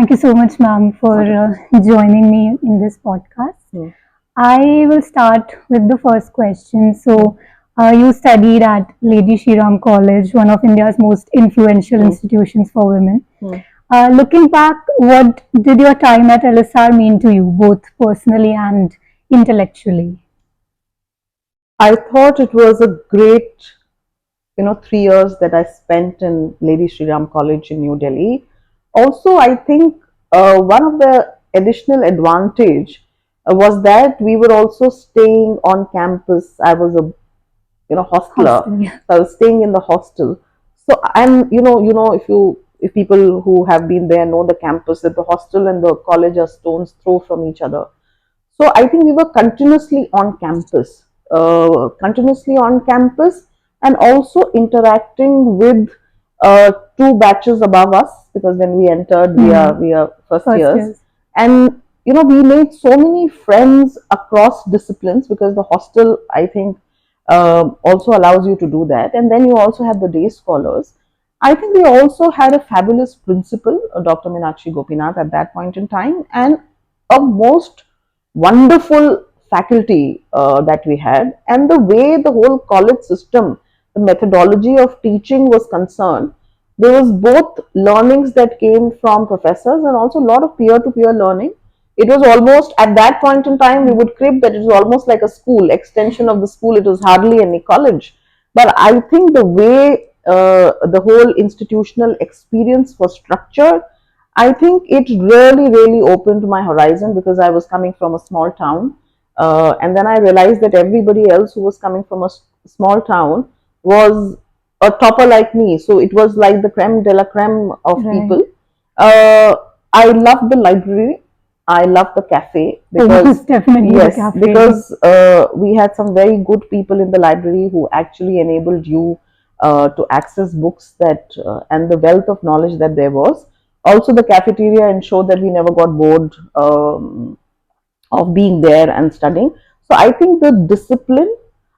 Thank you so much, ma'am, for joining me in this podcast. Hmm. I will start with the first question. You studied at Lady Shri Ram College, one of India's most influential institutions for women. Hmm. Looking back, what did your time at LSR mean to you, both personally and intellectually? I thought it was a great, 3 years that I spent in Lady Shri Ram College in New Delhi. Also, I think one of the additional advantage was that we were also staying on campus. I was a, hosteler, Hostel, yeah. so I was staying in the hostel. So, and if people who have been there know the campus, that the hostel and the college are stones throw from each other. So I think we were continuously on campus, and also interacting with two batches above us, because when we entered, we are first First years, years. and we made so many friends across disciplines, because the hostel, I think, also allows you to do that, and then you also have the day scholars. I think we also had a fabulous principal, Dr. Meenakshi Gopinath, at that point in time, and a most wonderful faculty that we had, and the way the whole college system, the methodology of teaching was concerned, there was both learnings that came from professors and also a lot of peer-to-peer learning. It was almost, at that point in time, we would crib that it was almost like a school extension of the school. It was hardly any college, but I think the way the whole institutional experience was structured, I think it really opened my horizon, because I was coming from a small town. And then I realized that everybody else who was coming from a small town was a topper like me. So it was like the creme de la creme of Right. people. I loved the library. I loved the cafe, because Definitely the yes, cafe. because we had some very good people in the library who actually enabled you to access books, that and the wealth of knowledge that there was. Also, the cafeteria ensured that we never got bored of being there and studying. So I think the discipline,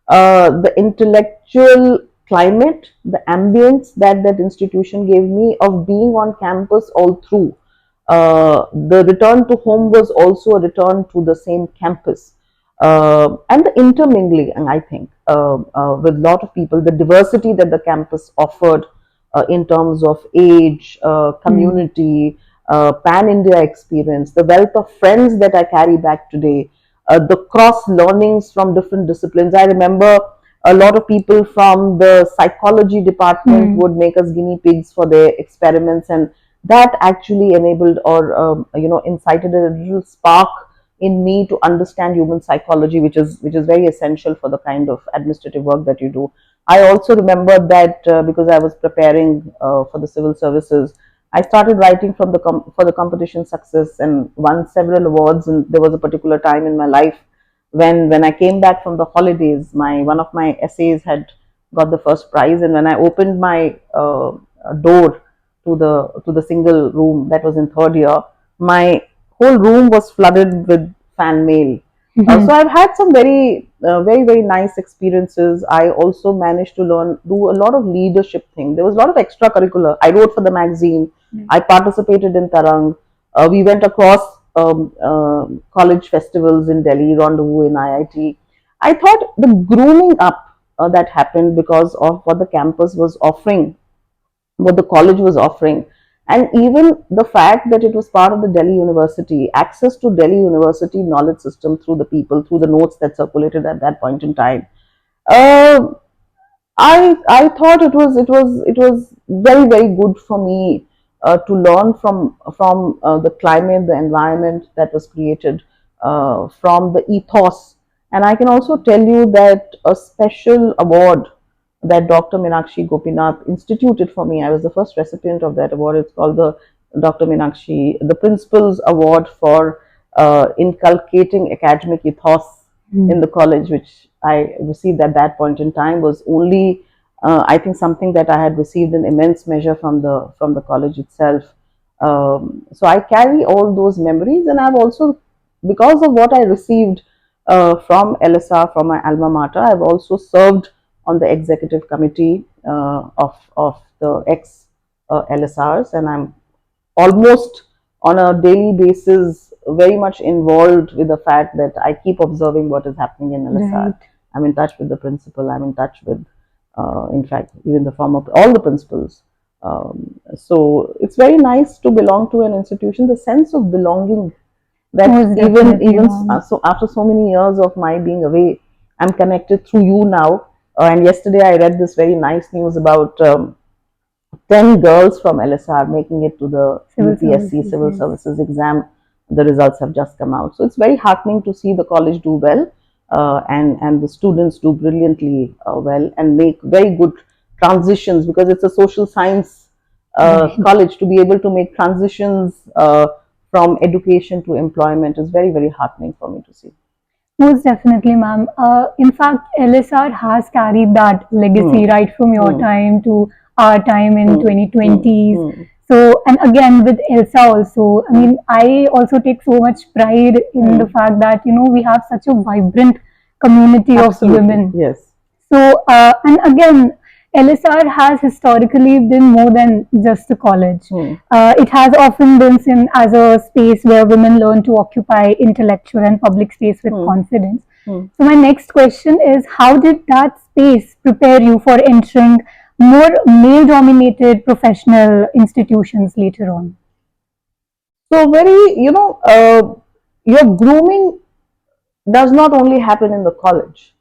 the intellectual climate, the ambience that that institution gave me of being on campus all through. The return to home was also a return to the same campus. And the intermingling, I think, with a lot of people, the diversity that the campus offered in terms of age, community, pan India experience, the wealth of friends that I carry back today, the cross learnings from different disciplines. I remember a lot of people from the psychology department would make us guinea pigs for their experiments, and that actually enabled, or incited a little spark in me to understand human psychology, which is very essential for the kind of administrative work that you do. I also remember that because I was preparing for the civil services, I started writing from for the competition success and won several awards. And there was a particular time in my life when I came back from the holidays, my one of my essays had got the first prize, and when I opened my door to the single room that was in third year, my whole room was flooded with fan mail. So I've had some very nice experiences. I also managed to do a lot of leadership thing. There was a lot of extracurricular. I wrote for the magazine. I participated in Tarang. We went across college festivals in Delhi, Rendezvous in IIT. I thought the grooming up that happened because of what the campus was offering, what the college was offering, and even the fact that it was part of the Delhi University, access to Delhi University knowledge system through the people, through the notes that circulated at that point in time. Uh, I thought it was very good for me to learn from the climate, the environment that was created, from the ethos. And I can also tell you that a special award that Dr. Meenakshi Gopinath instituted for me, I was the first recipient of that award. It's called the Dr. Meenakshi, the Principal's Award for inculcating academic ethos in the college, which I received at that point in time, was only I think something that I had received in immense measure from the college itself. So I carry all those memories, and I've also, because of what I received from LSR, from my alma mater, I've also served on the executive committee of the ex LSRs, and I'm almost on a daily basis very much involved with the fact that I keep observing what is happening in LSR. Right. I'm in touch with the principal. I'm in touch with, in fact, even the former, all the principals. So it's very nice to belong to an institution. The sense of belonging that Most even definitely, even ma'am. so after so many years of my being away, I'm connected through you now. And yesterday I read this very nice news about 10 girls from LSR making it to the Civil UPSC services, civil yes. services exam. The results have just come out. So it's very heartening to see the college do well, and the students do brilliantly well and make very good transitions, because it's a social science Right. college. To be able to make transitions from education to employment is very, very heartening for me to see. Most definitely, ma'am. In fact, LSR has carried that legacy Hmm. right from your Hmm. time to our time in Hmm. Hmm. 2020s. Hmm. So, and again with ELSA also, I mean, I also take so much pride in the Hmm. fact that, we have such a vibrant community of Absolutely. women. Yes. So, and again, LSR has historically been more than just a college. Hmm. It has often been seen as a space where women learn to occupy intellectual and public space with Hmm. confidence. Hmm. So, my next question is, how did that space prepare you for entering more male dominated professional institutions later on? So very, your grooming does not only happen in the college.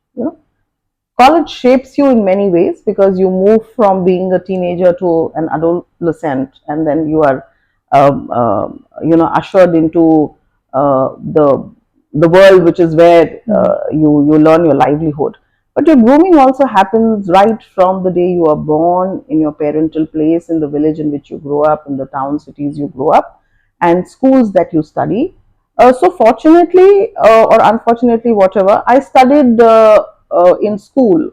College shapes you in many ways, because you move from being a teenager to an adolescent, and then you are, ushered into the world, which is where you learn your livelihood. But your grooming also happens right from the day you are born, in your parental place, in the village in which you grow up, in the town, cities you grow up, and schools that you study. So fortunately, or unfortunately, whatever, I studied in school.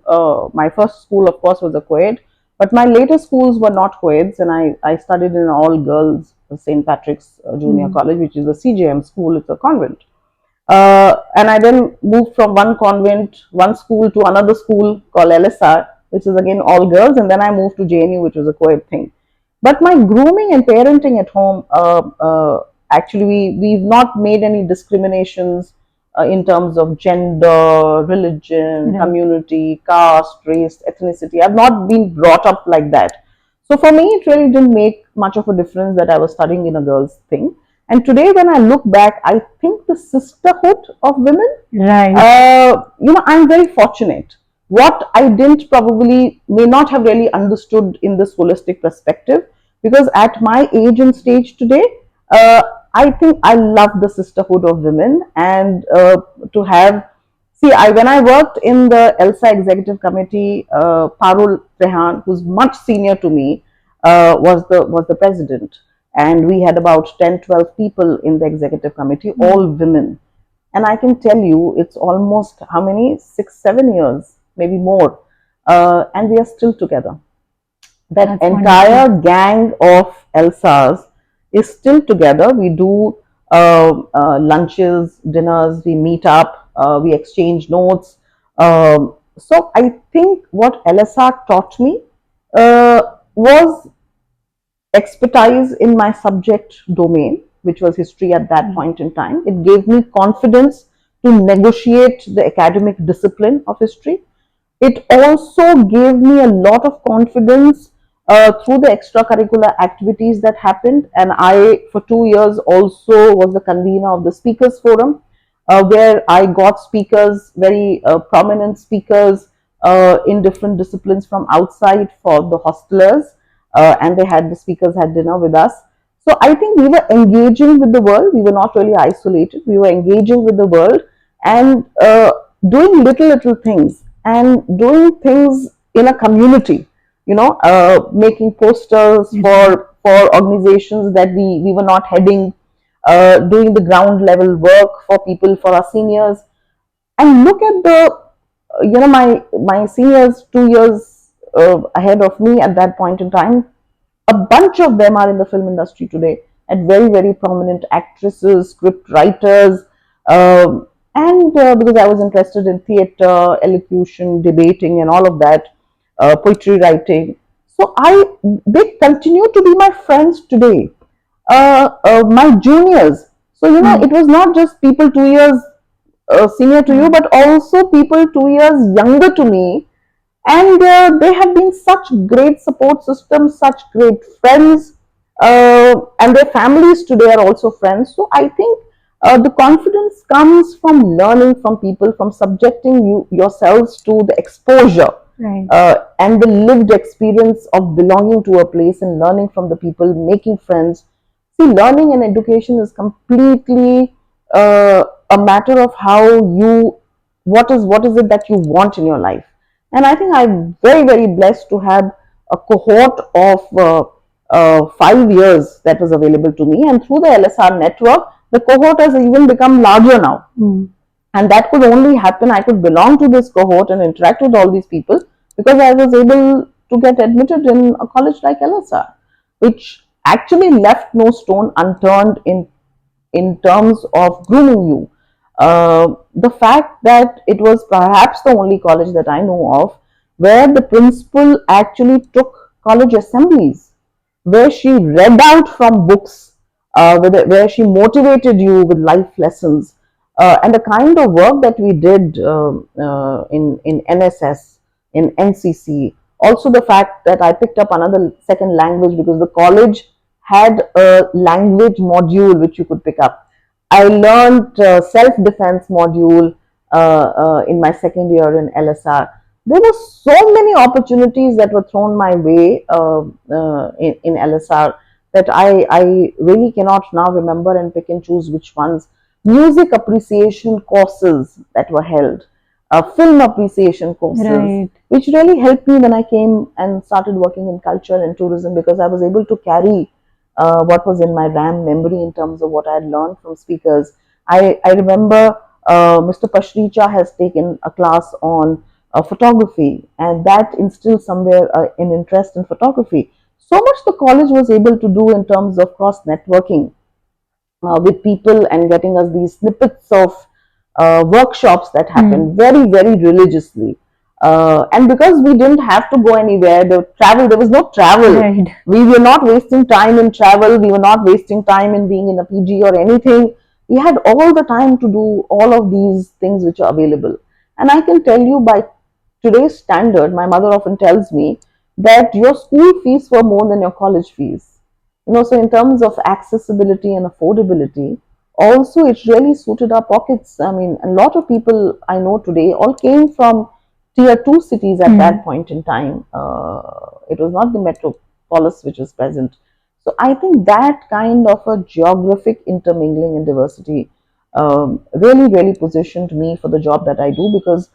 My first school, of course, was a co-ed, but my later schools were not co-eds, and I studied in an all-girls St. Patrick's Junior Mm. College, which is a CJM school. It's a convent. And I then moved from one convent, one school, to another school called LSR, which is again all girls, and then I moved to JNU, which was a co-ed thing. But my grooming and parenting at home, actually, we've not made any discriminations in terms of gender, religion, Right. community, caste, race, ethnicity. I've not been brought up like that. So for me, it really didn't make much of a difference that I was studying in a girls' thing. And today, when I look back, I think the sisterhood of women, Right. I'm very fortunate. What I didn't probably may not have really understood in this holistic perspective, because at my age and stage today, uh, I think I love the sisterhood of women, and to have. See, when I worked in the ELSA executive committee, Parul Rehan, who's much senior to me, was the president, and we had about 10, 12 people in the executive committee, all women. And I can tell you, it's almost how many, 6, 7 years, maybe more, and we are still together. That That's entire wonderful. gang of Elsas is still together. We do lunches, dinners, we meet up, we exchange notes. So I think what LSR taught me was expertise in my subject domain, which was history at that point in time. It gave me confidence to negotiate the academic discipline of history. It also gave me a lot of confidence through the extracurricular activities that happened. And I, for 2 years, also was the convener of the Speakers Forum, where I got speakers, very prominent speakers in different disciplines from outside for the hostelers, and the speakers had dinner with us. So I think we were engaging with the world. We were not really isolated. We were engaging with the world, and doing little things, and doing things in a community. Making posters for organizations that we were not heading, doing the ground level work for people, for our seniors. And look at my seniors 2 years ahead of me at that point in time. A bunch of them are in the film industry today, and very, very prominent actresses, script writers, and because I was interested in theater, elocution, debating, and all of that, poetry writing. So they continue to be my friends today. my juniors. So, you know, it was not just people 2 years senior to you, but also people 2 years younger to me. And they have been such great support systems, such great friends, and their families today are also friends. So I think the confidence comes from learning from people, from subjecting yourselves to the exposure, Right. and the lived experience of belonging to a place and learning from the people, making friends. See, learning and education is completely a matter of how you, what is it that you want in your life. And I think I'm very, very blessed to have a cohort of 5 years that was available to me. And through the LSR network, the cohort has even become larger now. And that could only happen, I could belong to this cohort and interact with all these people because I was able to get admitted in a college like LSR, which actually left no stone unturned in terms of grooming you. The fact that it was perhaps the only college that I know of where the principal actually took college assemblies, where she read out from books, where she motivated you with life lessons, and the kind of work that we did in NSS, in NCC. Also, the fact that I picked up another second language because the college had a language module which you could pick up. I learned self-defense module in my second year in LSR. There were so many opportunities that were thrown my way in LSR that I really cannot now remember and pick and choose which ones. Music appreciation courses that were held, film appreciation courses, Right. which really helped me when I came and started working in culture and tourism because I was able to carry what was in my RAM memory in terms of what I had learned from speakers. I remember Mr. Pashricha has taken a class on photography, and that instilled somewhere an interest in photography. So much the college was able to do in terms of cross networking with people and getting us these snippets of workshops that happened very, very religiously. And because we didn't have to go anywhere, there was no travel. Right. We were not wasting time in travel. We were not wasting time in being in a PG or anything. We had all the time to do all of these things which are available. And I can tell you by today's standard, my mother often tells me that your school fees were more than your college fees. You know, so in terms of accessibility and affordability, also it really suited our pockets. I mean, a lot of people I know today all came from tier 2 cities at that point in time. It was not the metropolis which was present. So I think that kind of a geographic intermingling and diversity really, really positioned me for the job that I do because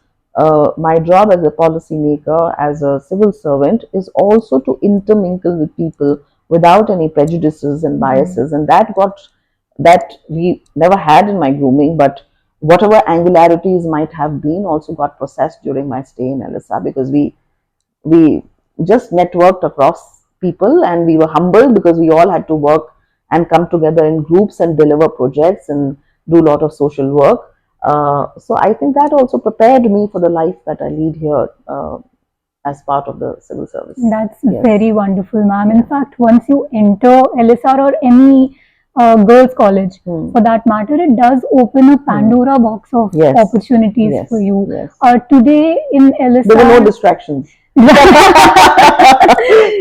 my job as a policymaker, as a civil servant, is also to intermingle with people without any prejudices and biases, and that we never had in my grooming, but whatever angularities might have been also got processed during my stay in LSR because we just networked across people and we were humbled because we all had to work and come together in groups and deliver projects and do a lot of social work. So I think that also prepared me for the life that I lead here as part of the civil service. That's Yes. very wonderful, ma'am. In fact, once you enter LSR or any girls' college, for that matter, it does open a Pandora box of Yes. opportunities Yes. for you. Yes. Today in LSR, There were no distractions.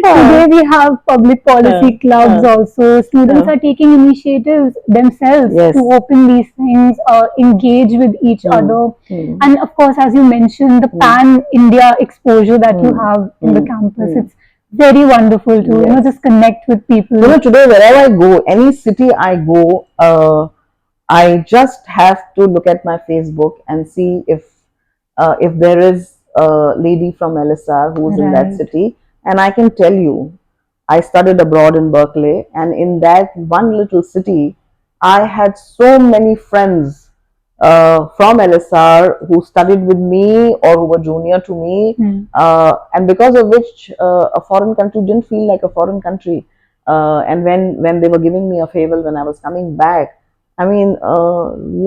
today we have public policy clubs also. Students are taking initiatives themselves Yes. to open these things, engage with each other. And of course, as you mentioned, the pan-India exposure that you have in the campus, it's very wonderful to you know just connect with people. You know, today wherever I go, any city I go, I just have to look at my Facebook and see if there is a lady from LSR who's in that Right. city, and I can tell you, I studied abroad in Berkeley, and in that one little city, I had so many friends from LSR who studied with me or who were junior to me, and because of which a foreign country didn't feel like a foreign country. And when they were giving me a farewell when I was coming back, I mean,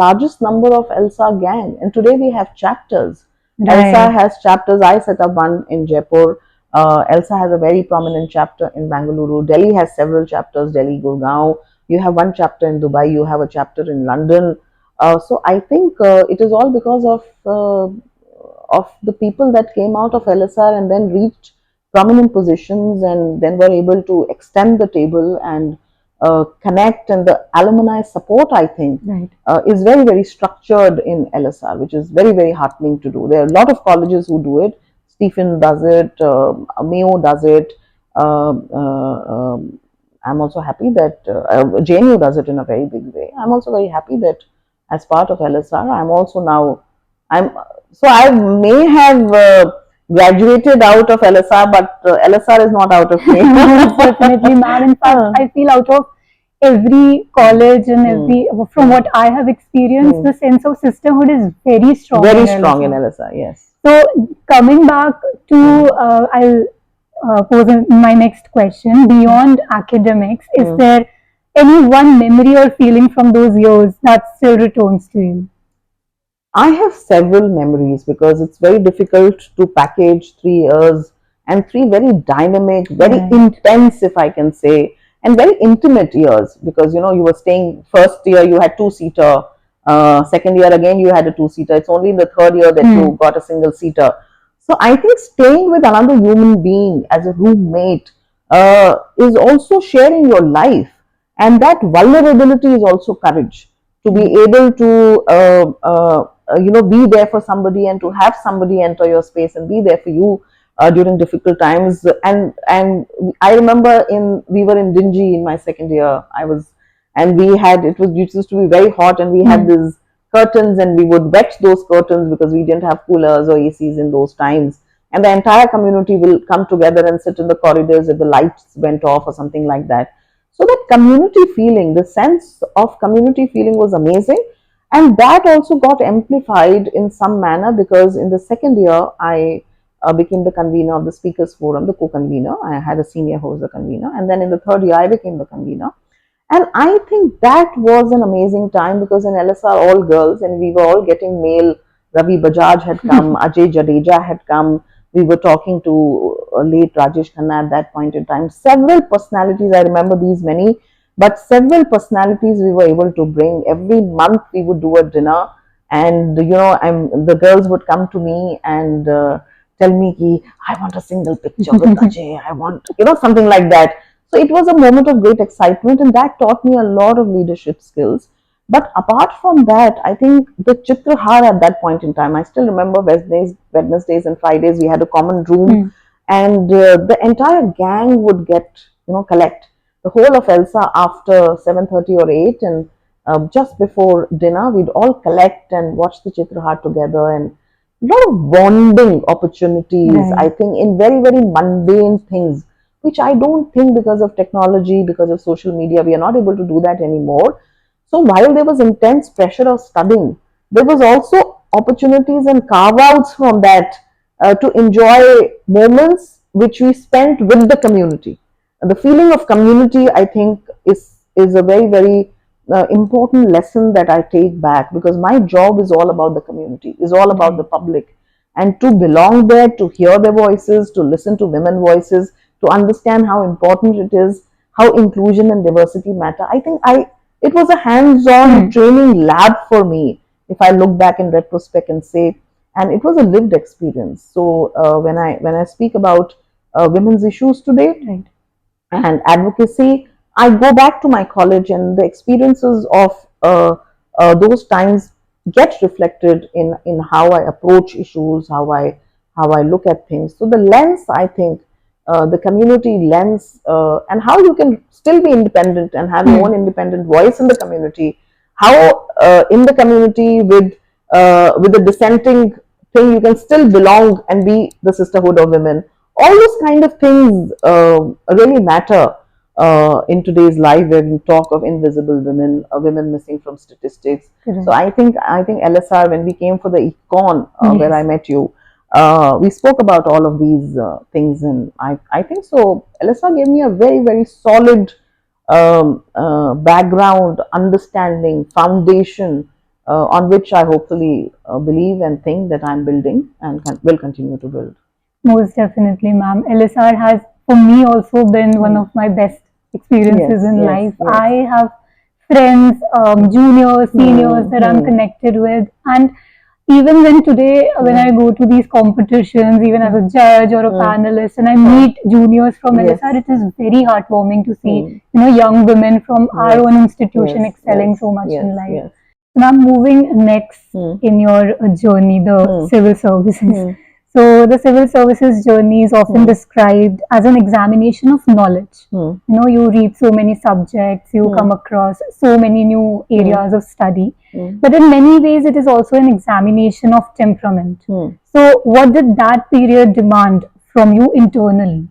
largest number of LSR gang, and today we have chapters. Right. LSR has chapters. I set up one in Jaipur. ELSA has a very prominent chapter in Bangalore. Delhi has several chapters, Delhi, Gurgaon. You have one chapter in Dubai, you have a chapter in London. So I think it is all because of the people that came out of LSR and then reached prominent positions and then were able to extend the table and connect, and the alumni support, I think, Right. is very, very structured in LSR, which is very, very heartening to do. There are a lot of colleges who do it. Stephen does it, Mayo does it. I'm also happy that JNU does it in a very big way. I'm also very happy that as part of LSR, I'm also now, I'm so I may have graduated out of LSR, but LSR is not out of me. Definitely, ma'am. In fact, I feel out of every college and every, from what I have experienced, the sense of sisterhood is very strong. Very strong in LSR, yes. So coming back to, I'll pose my next question. Beyond academics, is there any one memory or feeling from those years that still returns to you? I have several memories because it's very difficult to package 3 years and three very dynamic, very intense, if I can say, and very intimate years, because you were staying. First year you had two-seater, second year again you had a two-seater. It's only in the third year that you got a single-seater. So I think staying with another human being as a roommate is also sharing your life, and that vulnerability is also courage, to be able to be there for somebody and to have somebody enter your space and be there for you during difficult times. And I remember we were in Dingy in my second year. And it used to be very hot, and we had these curtains, and we would wet those curtains because we didn't have coolers or ACs in those times. And the entire community will come together and sit in the corridors if the lights went off or something like that. So that community feeling, the sense of community feeling was amazing. And that also got amplified in some manner, because in the second year, I became the convener of the Speakers Forum, the co-convener. I had a senior who was the convener. And then in the third year, I became the convener. And I think that was an amazing time, because in LSR, all girls, and we were all getting mail. Ravi Bajaj had come, Ajay Jadeja had come. We were talking to late Rajesh Khanna at that point in time. Several personalities, I remember these many, but several personalities we were able to bring. Every month we would do a dinner, and the girls would come to me and tell me, I want a single picture with Ajay. I want, something like that. So it was a moment of great excitement, and that taught me a lot of leadership skills. But apart from that, I think the Chitrahar at that point in time, I still remember Wednesdays and Fridays, we had a common room, and the entire gang would collect. The whole of Elsa after 7:30 or 8, and just before dinner, we'd all collect and watch the Chitrahar together, and a lot of bonding opportunities, I think, in very, very mundane things, which I don't think, because of technology, because of social media, we are not able to do that anymore. So while there was intense pressure of studying, there was also opportunities and carve outs from that to enjoy moments which we spent with the community. And the feeling of community, I think, is a very, very important lesson that I take back, because my job is all about the community, is all about the public, and to belong there, to hear their voices, to listen to women voices, to understand how important it is, how inclusion and diversity matter. I think it was a hands-on training lab for me, if I look back in retrospect and say, and it was a lived experience. So when I speak about women's issues today and advocacy, I go back to my college, and the experiences of those times get reflected in how I approach issues, how I look at things. So the lens, I think, the community lens, and how you can still be independent and have your own independent voice in the community. How in the community with the dissenting thing, you can still belong and be the sisterhood of women. All those kind of things really matter in today's life, where we talk of invisible women, women missing from statistics. So I think LSR, when we came for the econ, where I met you, we spoke about all of these things, and I think so. LSR gave me a very, very solid background, understanding, foundation on which I hopefully believe and think that I'm building and will continue to build. Most definitely, ma'am. LSR has, for me, also been one of my best experiences in yes, life. yes. I have friends, juniors, seniors that I'm connected with, and even when today, when I go to these competitions, even as a judge or a panelist, and I meet juniors from Yes. LSR, it is very heartwarming to see, Hmm. young women from our Yes, own institution yes, excelling yes, so much yes, in life. yes. Now, moving next Hmm. in your journey, the Hmm. civil services. Hmm. So, the civil services journey is often Hmm. described as an examination of knowledge. Hmm. You read so many subjects, you come across so many new areas of study. But in many ways, it is also an examination of temperament. So, what did that period demand from you internally?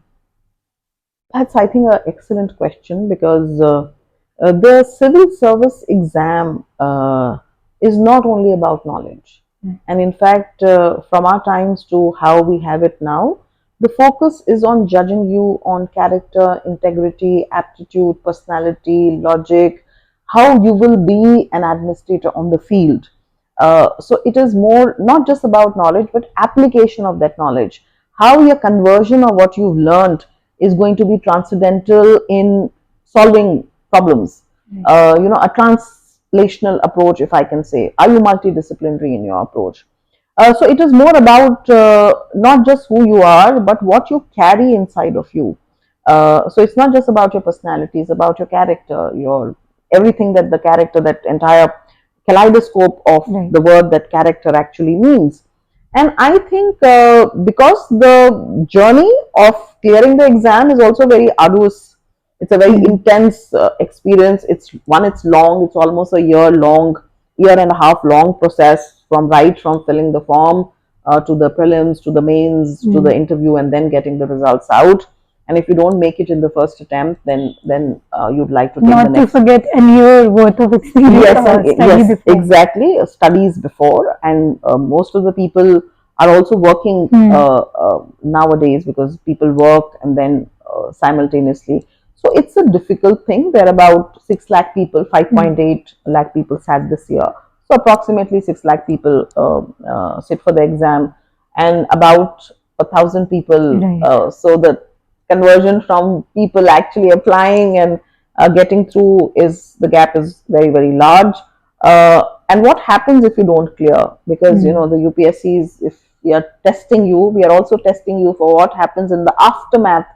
That's, I think, an excellent question because the civil service exam is not only about knowledge. And in fact, from our times to how we have it now, the focus is on judging you on character, integrity, aptitude, personality, logic, how you will be an administrator on the field. So it is more not just about knowledge, but application of that knowledge. How your conversion of what you've learned is going to be transcendental in solving problems. A translational approach, if I can say. Are you multidisciplinary in your approach? So it is more about not just who you are, but what you carry inside of you. So it's not just about your personality; it's about your character, your everything that the character, that entire kaleidoscope of the word that character actually means. And I think because the journey of clearing the exam is also very arduous, it's a very intense experience. It's long, it's almost a year long, year and a half long process from filling the form to the prelims, to the mains, to the interview, and then getting the results out. And if you don't make it in the first attempt, then you'd like to take the Not to next. forget a year worth of experience Yes, or and study yes, before. exactly. Studies before, and most of the people are also working nowadays because people work and then simultaneously. So it's a difficult thing. There are about 6 lakh people, 5.8 lakh people sat this year. So approximately 6 lakh people sit for the exam, and about 1,000 people. Right. So the conversion from people actually applying and getting through is the gap is very, very large. And what happens if you don't clear? Because the UPSCs, if we are testing you, we are also testing you for what happens in the aftermath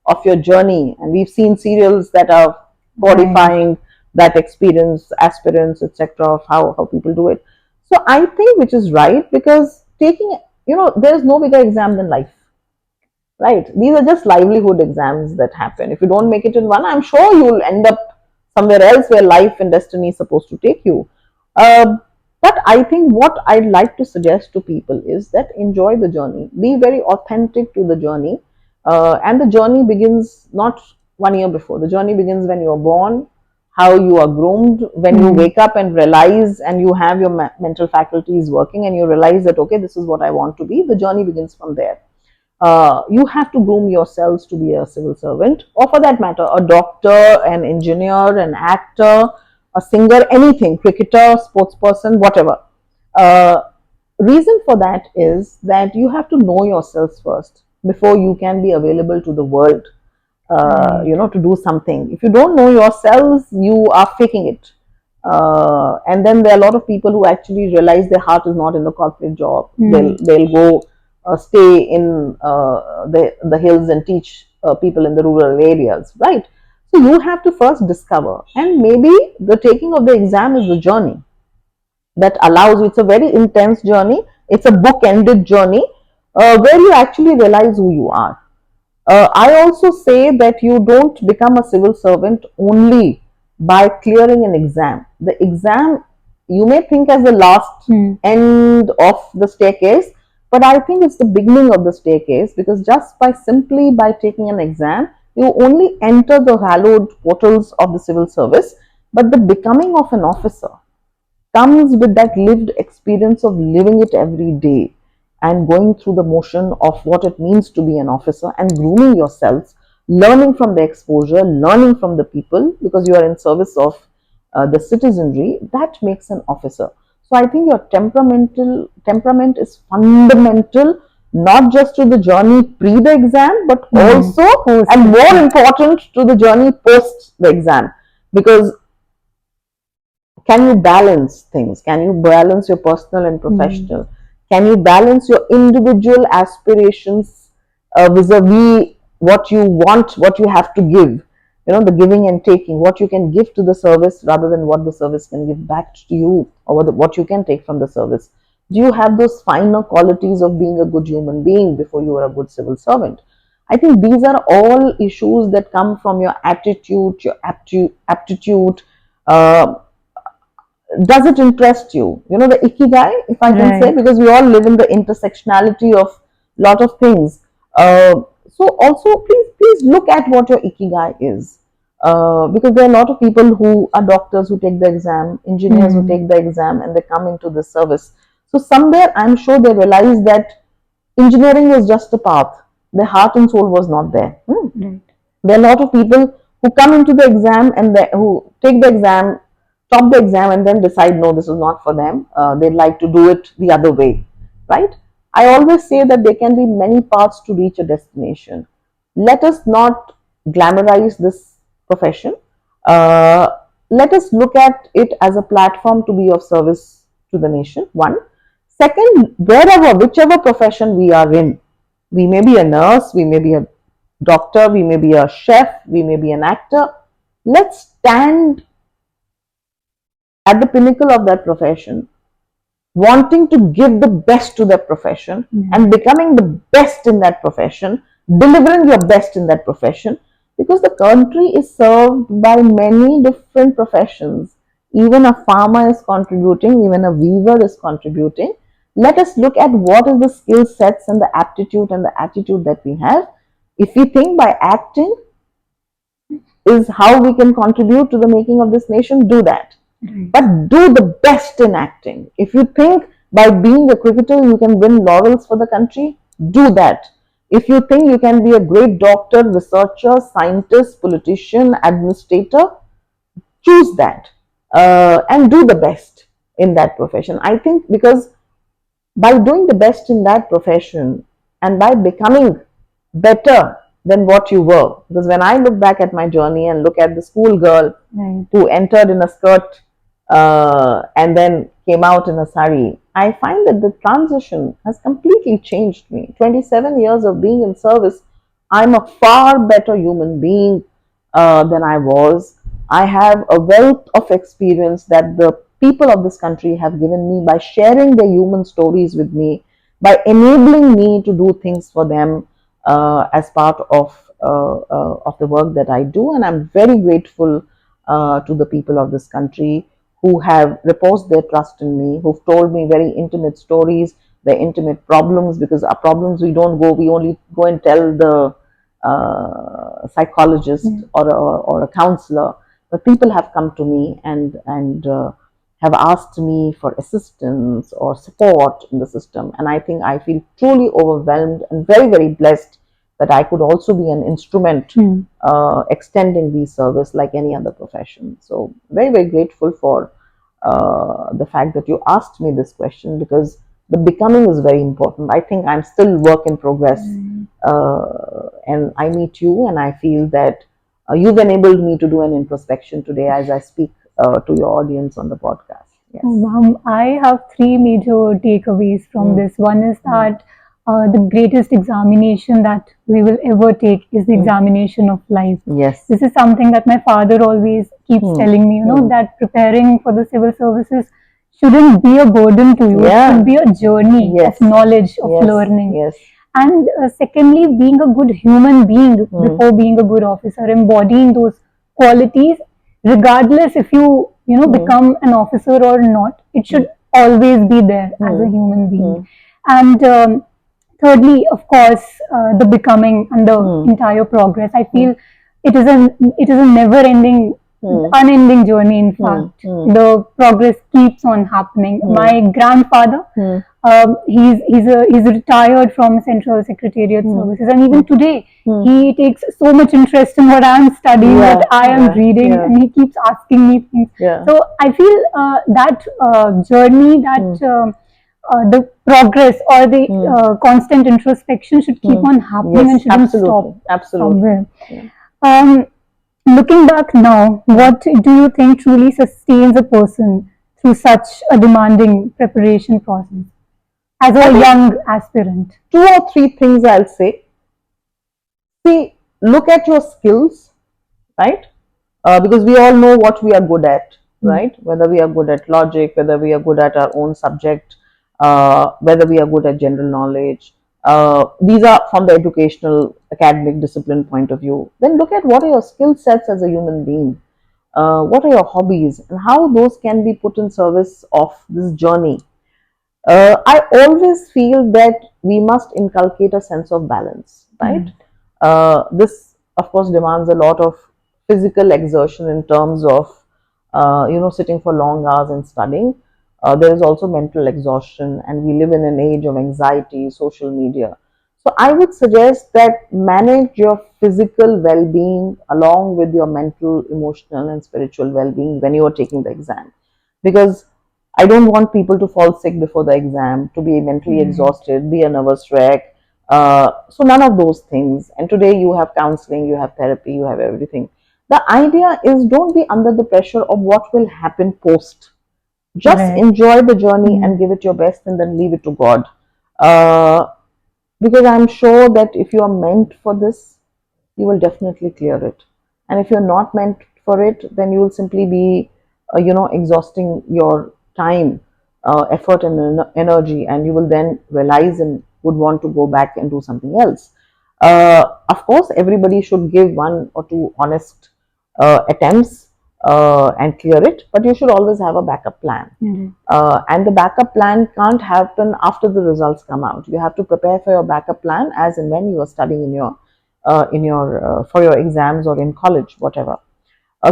of your journey. And we've seen serials that are codifying that experience, aspirants, etc., of how people do it. So I think which is right, because there is no bigger exam than life. Right. These are just livelihood exams that happen. If you don't make it in one, I'm sure you'll end up somewhere else where life and destiny is supposed to take you. Uh, but I think what I'd like to suggest to people is that enjoy the journey, be very authentic to the journey. And the journey begins not 1 year before, the journey begins when you're born, how you are groomed, when you wake up and realize, and you have your mental faculties working, and you realize that, okay, this is what I want to be. The journey begins from there. You have to groom yourselves to be a civil servant, or for that matter, a doctor, an engineer, an actor, a singer, anything, cricketer, sports person, whatever. Uh, Reason for that is that you have to know yourselves first before you can be available to the world. To do something. If you don't know yourselves, you are faking it. And then there are a lot of people who actually realize their heart is not in the corporate job. They'll go stay in the hills and teach people in the rural areas, right? So you have to first discover, and maybe the taking of the exam is the journey that allows you. It's a very intense journey. It's a book-ended journey where you actually realize who you are. I also say that you don't become a civil servant only by clearing an exam. The exam you may think as the last end of the staircase, but I think it's the beginning of the staircase, because just by taking an exam, you only enter the hallowed portals of the civil service, but the becoming of an officer comes with that lived experience of living it every day and going through the motion of what it means to be an officer and grooming yourselves, learning from the exposure, learning from the people, because you are in service of the citizenry. That makes an officer. So I think your temperament is fundamental not just to the journey pre the exam, but also, and more important, to the journey post the exam. Because can you balance things? Can you balance your personal and professional? Can you balance your individual aspirations vis-a-vis what you want, what you have to give? You know, the giving and taking, what you can give to the service rather than what the service can give back to you, or what you can take from the service. Do you have those finer qualities of being a good human being before you are a good civil servant? I think these are all issues that come from your attitude, your aptitude. Uh, does it interest you? You know, the ikigai, if I can say, because we all live in the intersectionality of lot of things. So also, please look at what your ikigai is. Because there are a lot of people who are doctors who take the exam, engineers who take the exam, and they come into the service. So somewhere, I'm sure they realize that engineering was just a path. Their heart and soul was not there. There are a lot of people who come into the exam and who take the exam, top the exam, and then decide, no, this is not for them. They'd like to do it the other way, right? I always say that there can be many paths to reach a destination. Let us not glamorize this profession. Let us look at it as a platform to be of service to the nation, one. Second, whichever profession we are in, we may be a nurse, we may be a doctor, we may be a chef, we may be an actor. Let's stand at the pinnacle of that profession, wanting to give the best to that profession and becoming the best in that profession, delivering your best in that profession, because the country is served by many different professions. Even a farmer is contributing, even a weaver is contributing. Let us look at what is the skill sets and the aptitude and the attitude that we have. If we think by acting is how we can contribute to the making of this nation, do that. But do the best in acting. If you think by being a cricketer you can win laurels for the country, do that. If you think you can be a great doctor, researcher, scientist, politician, administrator, choose that and do the best in that profession. I think because by doing the best in that profession and by becoming better than what you were, because when I look back at my journey and look at the school girl who entered in a skirt and then came out in a sari, I find that the transition has completely changed me. 27 years of being in service, I'm a far better human being than I was. I have a wealth of experience that the people of this country have given me by sharing their human stories with me, by enabling me to do things for them as part of the work that I do. And I'm very grateful to the people of this country who have reposed their trust in me, who've told me very intimate stories, their intimate problems, because our problems we only go and tell the psychologist or a counselor. But people have come to me and have asked me for assistance or support in the system. And I think I feel truly overwhelmed and very, very blessed that I could also be an instrument extending these service like any other profession. So very, very grateful for the fact that you asked me this question, because the becoming is very important. I think I'm still work in progress, and I meet you and I feel that you've enabled me to do an introspection today as I speak to your audience on the podcast. Yes. I have three major takeaways from this. One is that the greatest examination that we will ever take is the examination of life. Yes. This is something that my father always keeps telling me, that preparing for the civil services shouldn't be a burden to you. It should be a journey of knowledge, of learning. Yes. And secondly, being a good human being before being a good officer, embodying those qualities, regardless if you become an officer or not, it should always be there as a human being. And thirdly, of course, the becoming and the entire progress. I feel it is a never-ending, unending journey. In fact, the progress keeps on happening. My grandfather, he's retired from Central Secretariat Services, and even today he takes so much interest in what I am studying, what I am reading, and he keeps asking me things. So I feel that journey, that the progress or the constant introspection should keep on happening and shouldn't stop somewhere. Um, Looking back now, what do you think truly sustains a person through such a demanding preparation process as a young aspirant? 2 or 3 things I'll say. See, look at your skills, right? Because we all know what we are good at, right? Whether we are good at logic, whether we are good at our own subject, whether we are good at general knowledge. These are from the educational, academic discipline point of view. Then look at what are your skill sets as a human being. What are your hobbies and how those can be put in service of this journey. I always feel that we must inculcate a sense of balance, right? This, of course, demands a lot of physical exertion in terms of, sitting for long hours and studying. There is also mental exhaustion, and we live in an age of anxiety, social media. So I would suggest that manage your physical well-being along with your mental, emotional, and spiritual well-being when you are taking the exam, because I don't want people to fall sick before the exam, to be mentally exhausted, be a nervous wreck. So none of those things. And today you have counseling, you have therapy, you have everything. The idea is don't be under the pressure of what will happen post. Just enjoy the journey and give it your best and then leave it to God. Because I'm sure that if you are meant for this, you will definitely clear it. And if you're not meant for it, then you will simply be, exhausting your time, effort, and energy, and you will then realize and would want to go back and do something else. Of course, everybody should give 1 or 2 honest attempts and clear it, but you should always have a backup plan. And the backup plan can't happen after the results come out. You have to prepare for your backup plan as and when you are studying for your exams or in college, whatever.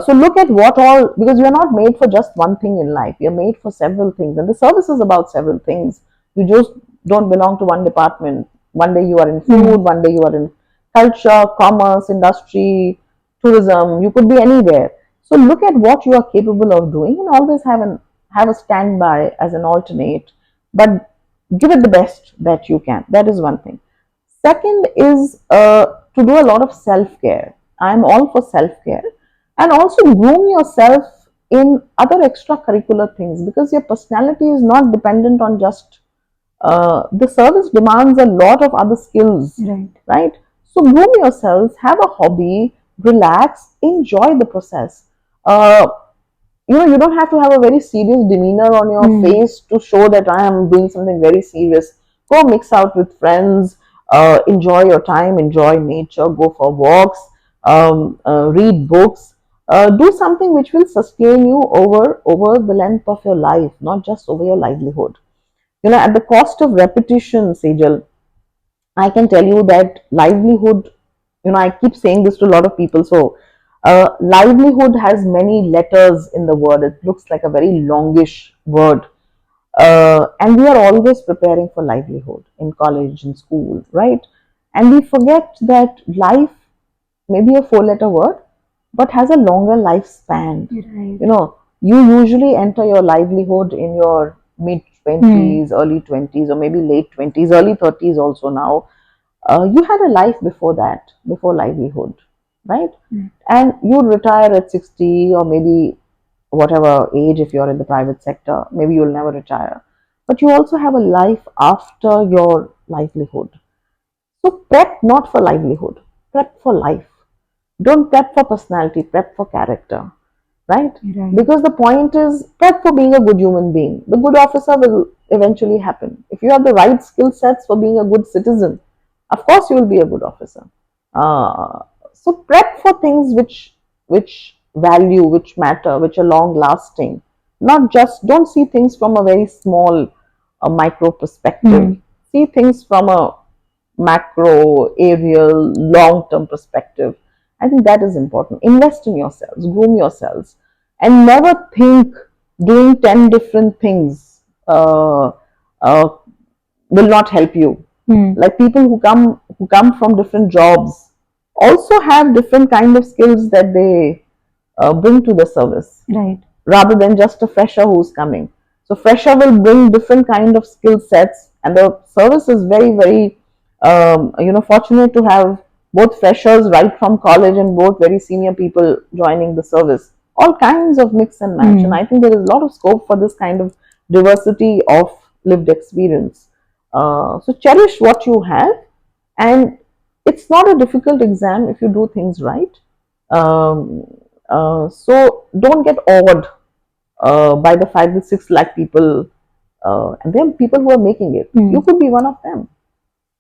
So look at what all, because you are not made for just one thing in life. You're made for several things, and the service is about several things. You just don't belong to one department. One day you are in food, one day you are in culture, commerce, industry, tourism. You could be anywhere. So look at what you are capable of doing, and always have a standby as an alternate, but give it the best that you can. That is one thing. Second is to do a lot of self-care. I'm all for self-care, and also groom yourself in other extracurricular things, because your personality is not dependent on just the service demands a lot of other skills, right? So groom yourselves, have a hobby, relax, enjoy the process. You don't have to have a very serious demeanor on your face to show that I am doing something very serious. Go mix out with friends, enjoy your time, enjoy nature, go for walks, read books, do something which will sustain you over the length of your life, not just over your livelihood. At the cost of repetition, Sejal, I can tell you that livelihood, I keep saying this to a lot of people. So, livelihood has many letters in the word. It looks like a very longish word. And we are always preparing for livelihood in college, in school, right? And we forget that life may be a 4-letter word, but has a longer lifespan. You usually enter your livelihood in your mid 20s, early 20s, or maybe late 20s, early 30s also now. You had a life before that, before livelihood, right? And you retire at 60 or maybe whatever age if you're in the private sector. Maybe you'll never retire. But you also have a life after your livelihood. So prep not for livelihood, prep for life. Don't prep for personality, prep for character, right? Because the point is, prep for being a good human being. The good officer will eventually happen. If you have the right skill sets for being a good citizen, of course you will be a good officer. So prep for things which value, which matter, which are long lasting. Not just, don't see things from a very small, micro perspective. See things from a macro, aerial, long term perspective. I think that is important. Invest in yourselves, groom yourselves, and never think doing 10 different things will not help you. Like people who come from different jobs also have different kind of skills that they bring to the service, rather than just a fresher who's coming. So fresher will bring different kind of skill sets, and the service is very, very fortunate to have both freshers right from college and both very senior people joining the service. All kinds of mix and match, and I think there is a lot of scope for this kind of diversity of lived experience. So cherish what you have, and it's not a difficult exam if you do things right. Um, so don't get awed by the fact that 6 lakh people, and there are people who are making it. You could be one of them.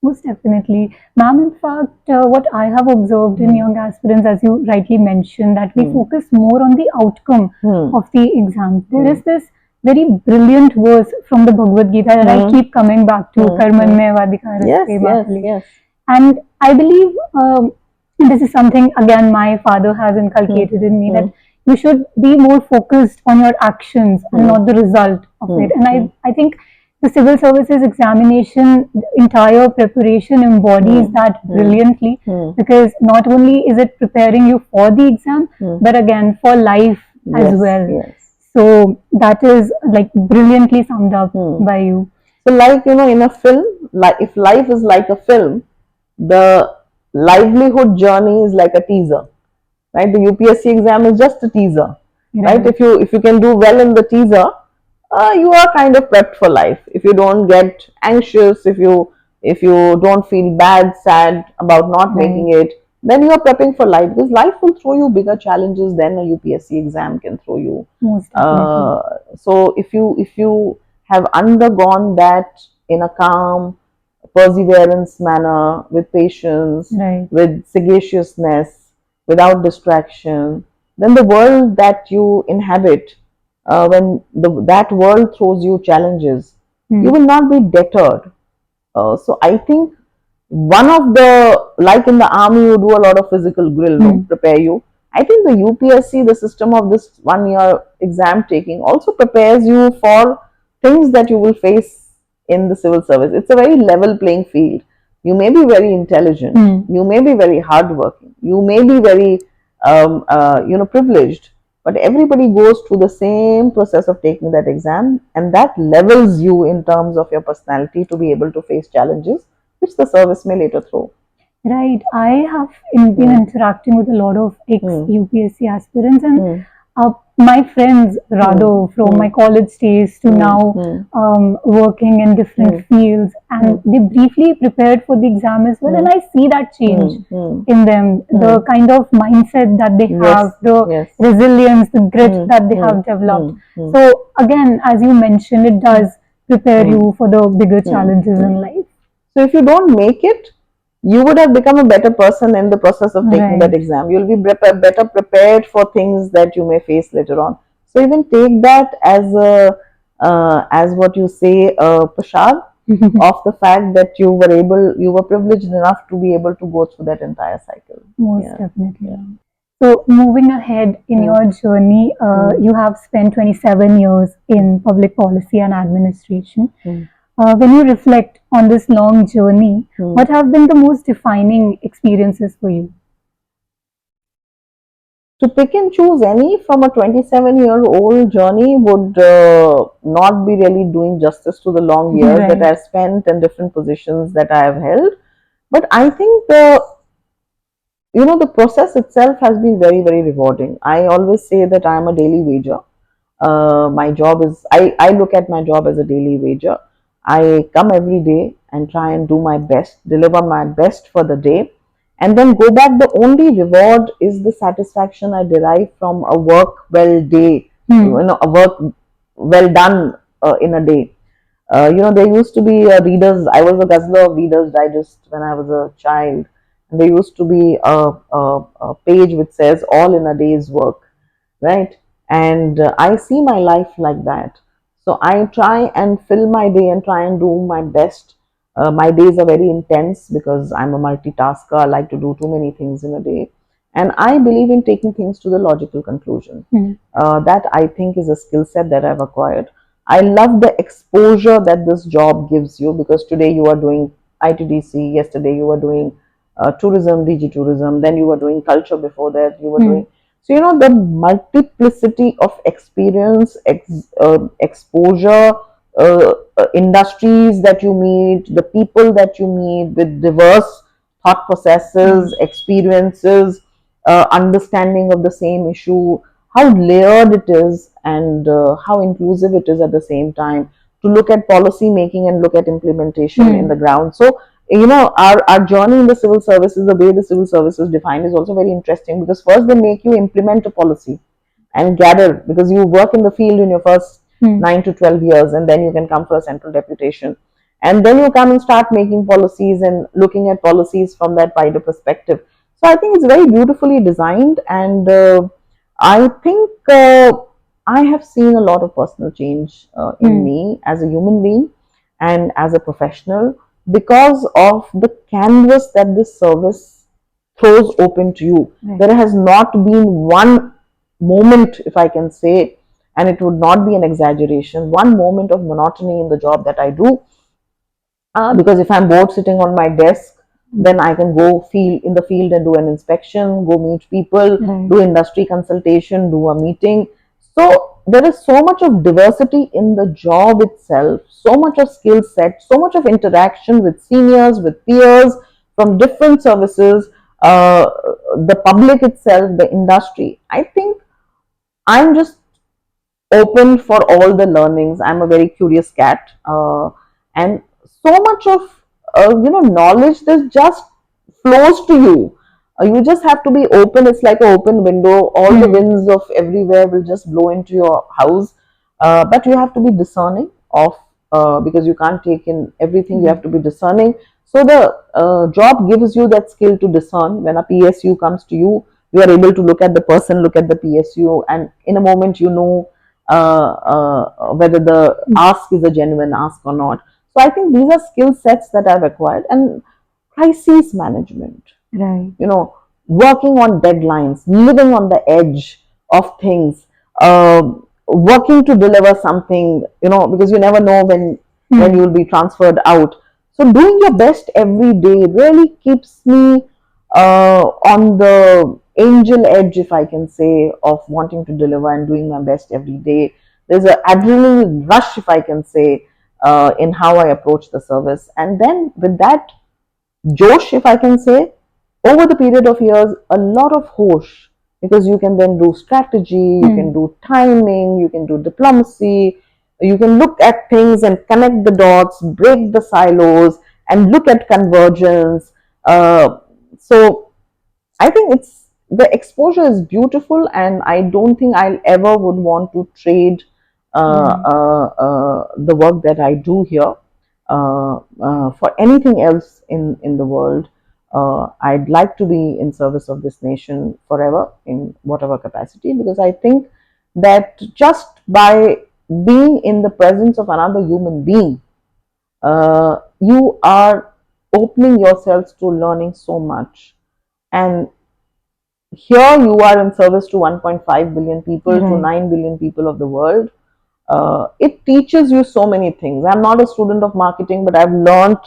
Most definitely. Ma'am, in fact, what I have observed in young aspirants, as you rightly mentioned, that we focus more on the outcome of the exam. There is this very brilliant verse from the Bhagavad Gita that I keep coming back to, Karmanya Yes. And I believe this is something, again, my father has inculcated in me, that you should be more focused on your actions and not the result of it. And I think the civil services examination, the entire preparation embodies that brilliantly, because not only is it preparing you for the exam, but again for life as well. So that is like brilliantly summed up by you. So like, in a film, like if life is like a film, the livelihood journey is like a teaser, right? The UPSC exam is just a teaser, right? If you can do well in the teaser, you are kind of prepped for life. If you don't get anxious, if you don't feel bad, sad about not making it, then you are prepping for life, because life will throw you bigger challenges than a UPSC exam can throw you. So if you have undergone that in a calm, perseverance manner, with patience, with sagaciousness, without distraction, then the world that you inhabit, when that world throws you challenges, you will not be deterred. So I think one of the, like in the army, you do a lot of physical drill to prepare you. I think the UPSC, the system of this 1 year exam taking, also prepares you for things that you will face in the civil service. It's a very level playing field. You may be very intelligent, you may be very hardworking, you may be very privileged, but everybody goes through the same process of taking that exam, and that levels you in terms of your personality to be able to face challenges which the service may later throw. Right. I have been interacting with a lot of ex-UPSC aspirants, and my friends, rather, from my college days to now working in different fields, and they briefly prepared for the exam as well, and I see that change in them, the kind of mindset that they have, the resilience, the grit that they have developed. So again, as you mentioned, it does prepare you for the bigger challenges in life. So if you don't make it, you would have become a better person in the process of taking that exam. You'll be better prepared for things that you may face later on. So even take that as what you say, prasad, of the fact that you were privileged enough to be able to go through that entire cycle. Most definitely. So moving ahead in your journey, you have spent 27 years in public policy and administration. When you reflect on this long journey, what have been the most defining experiences for you? To pick and choose any from a 27-year-old journey would not be really doing justice to the long years that I've spent and different positions that I have held. But I think the process itself has been very, very rewarding. I always say that I am a daily wager. My job is, I look at my job as a daily wager. I come every day and try and do my best, deliver my best for the day, and then go back. The only reward is the satisfaction I derive from a work well day, a work well done in a day. There used to be readers. I was a guzzler of Reader's Digest when I was a child. And there used to be a page which says "all in a day's work," right? And I see my life like that. So I try and fill my day and try and do my best. My days are very intense because I'm a multitasker. I like to do too many things in a day. And I believe in taking things to the logical conclusion. That I think is a skill set that I've acquired. I love the exposure that this job gives you, because today you are doing ITDC, yesterday you were doing tourism, DG tourism, then you were doing culture before that, you were doing. So, the multiplicity of experience, exposure, industries that you meet, the people that you meet with diverse thought processes, experiences, understanding of the same issue, how layered it is, and how inclusive it is at the same time, to look at policy making and look at implementation in the ground. So, our journey in the civil services, the way the civil service is defined, is also very interesting, because first they make you implement a policy and gather, because you work in the field in your first 9 to 12 years, and then you can come for a central deputation, and then you come and start making policies and looking at policies from that wider perspective. So I think it's very beautifully designed, and I think I have seen a lot of personal change in me as a human being and as a professional, because of the canvas that this service throws open to you. There has not been one moment, if I can say, and it would not be an exaggeration, one moment of monotony in the job that I do. Because if I'm bored sitting on my desk, then I can go in the field and do an inspection, go meet people, do industry consultation, do a meeting. So there is so much of diversity in the job itself, so much of skill set, so much of interaction with seniors, with peers from different services, the public itself, the industry. I think I'm just open for all the learnings. I'm a very curious cat, and so much of knowledge that just flows to you. You just have to be open. It's like an open window. All the winds of everywhere will just blow into your house, but you have to be discerning of, because you can't take in everything. You have to be discerning. So the job gives you that skill to discern. When a PSU comes to you, you are able to look at the person, look at the PSU, and in a moment whether the ask is a genuine ask or not. So I think these are skill sets that I've acquired. And crisis management, working on deadlines, living on the edge of things, working to deliver something, because you never know when you'll be transferred out. So doing your best every day really keeps me on the angel edge, if I can say, of wanting to deliver and doing my best every day. There's an adrenaline rush, if I can say, in how I approach the service. And then with that Josh, if I can say, over the period of years, a lot of hosh, because you can then do strategy, you can do timing, you can do diplomacy, you can look at things and connect the dots, break the silos, and look at convergence. So I think the exposure is beautiful, and I don't think I'll ever would want to trade the work that I do here for anything else in the world. I'd like to be in service of this nation forever in whatever capacity, because I think that just by being in the presence of another human being, you are opening yourselves to learning so much. And here you are in service to 1.5 billion people, to 9 billion people of the world. It teaches you so many things. I'm not a student of marketing, but I've learned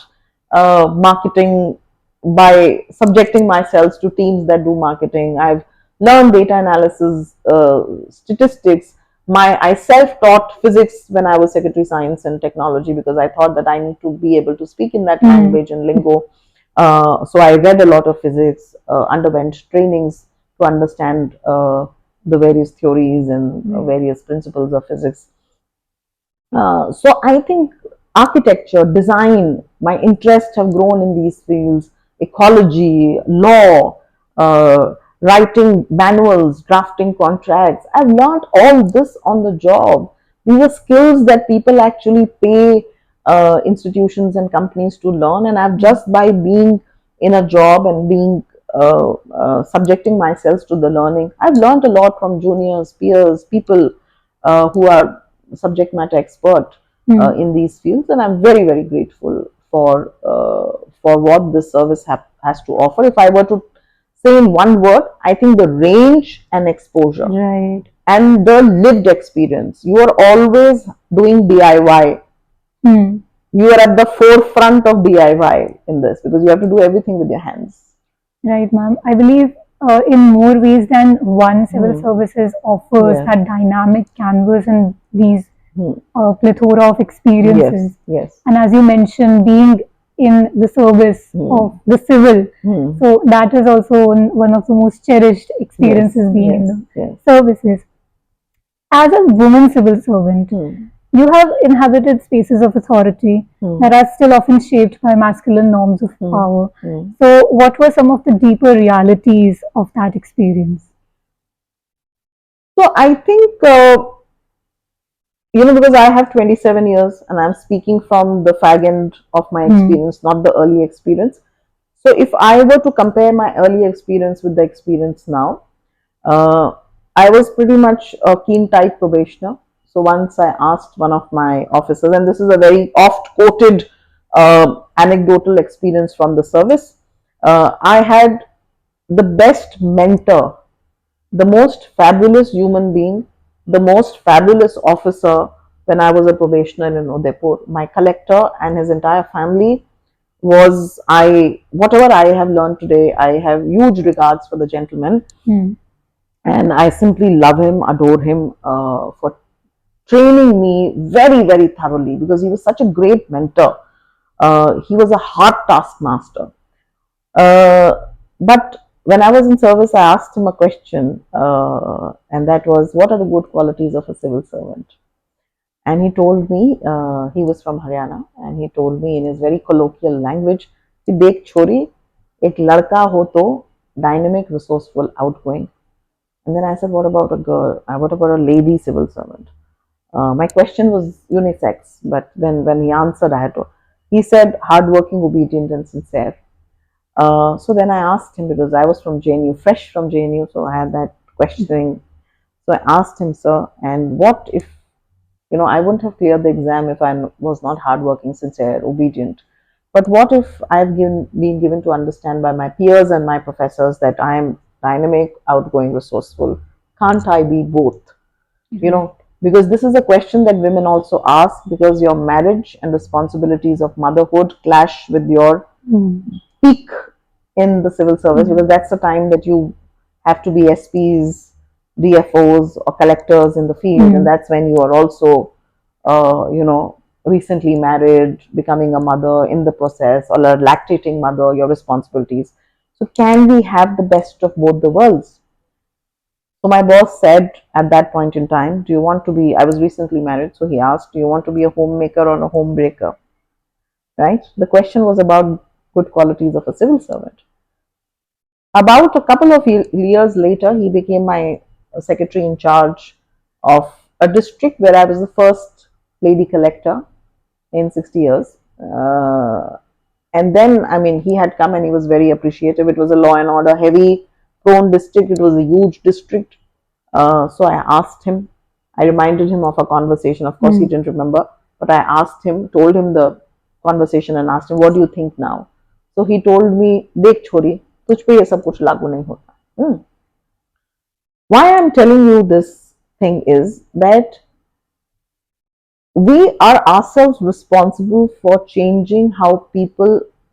marketing by subjecting myself to teams that do marketing. I've learned data analysis, statistics. I self-taught physics when I was Secretary Science and Technology, because I thought that I need to be able to speak in that language and lingo. So I read a lot of physics, underwent trainings to understand the various theories and various principles of physics. So I think architecture, design, my interests have grown in these fields, ecology, law, writing manuals, drafting contracts. I've learned all this on the job. These are skills that people actually pay institutions and companies to learn, and I've just by being in a job and being subjecting myself to the learning, I've learned a lot from juniors, peers, people who are subject matter expert in these fields, and I'm very, very grateful for what this service has to offer. If I were to say in one word, I think the range and exposure, and the lived experience. You are always doing DIY. You are at the forefront of DIY in this, because you have to do everything with your hands. Right, ma'am. I believe in more ways than one. Civil services offers Yeah. that dynamic canvas and these Hmm. plethora of experiences. Yes. And as you mentioned, being in the service of the civil, so that is also one of the most cherished experiences being in the services. As a woman civil servant, you have inhabited spaces of authority that are still often shaped by masculine norms of power. So, what were some of the deeper realities of that experience? So I think, because I have 27 years and I'm speaking from the fag end of my experience, not the early experience. So if I were to compare my early experience with the experience now, I was pretty much a keen type probationer. So once I asked one of my officers, and this is a very oft quoted anecdotal experience from the service, I had the best mentor, the most fabulous human being, the most fabulous officer when I was a probationer in Udaipur. My collector and his entire family was whatever I have learned today, I have huge regards for the gentleman. And I simply love him, adore him for training me very, very thoroughly because he was such a great mentor. He was a hard taskmaster. But when I was in service, I asked him a question, and that was, "What are the good qualities of a civil servant?" And he told me, he was from Haryana, and he told me in his very colloquial language, कि देख छोरी, एक लड़का हो तो dynamic, resourceful, outgoing. And then I said, what about a girl? What about a lady civil servant? My question was unisex, but then when he answered, he said, hardworking, obedient, and sincere. So then I asked him, because I was from JNU, fresh from JNU, so I had that questioning. So I asked him, sir, and what if, I wouldn't have cleared the exam if I was not hardworking, sincere, obedient. But what if I've been given to understand by my peers and my professors that I am dynamic, outgoing, resourceful? Can't I be both? Because this is a question that women also ask, because your marriage and responsibilities of motherhood clash with your peak in the civil service, because that's the time that you have to be SPs, DFOs, or collectors in the field, and that's when you are also, recently married, becoming a mother in the process, or a lactating mother, your responsibilities. So, can we have the best of both the worlds? So my boss said at that point in time, do you want to be, I was recently married, so he asked, do you want to be a homemaker or a homebreaker? Right? The question was about good qualities of a civil servant. About a couple of years later, he became my secretary in charge of a district where I was the first lady collector in 60 years. And then, he had come and he was very appreciative. It was a law and order heavy prone district. It was a huge district. So I asked him, I reminded him of a conversation. Of course, he didn't remember, but I asked him, told him the conversation and asked him, what do you think now? So he told me, देख छोरी, तुझ पे ये सब कुछ लागू नहीं होता. Why I'm telling you this thing is that we are ourselves responsible for changing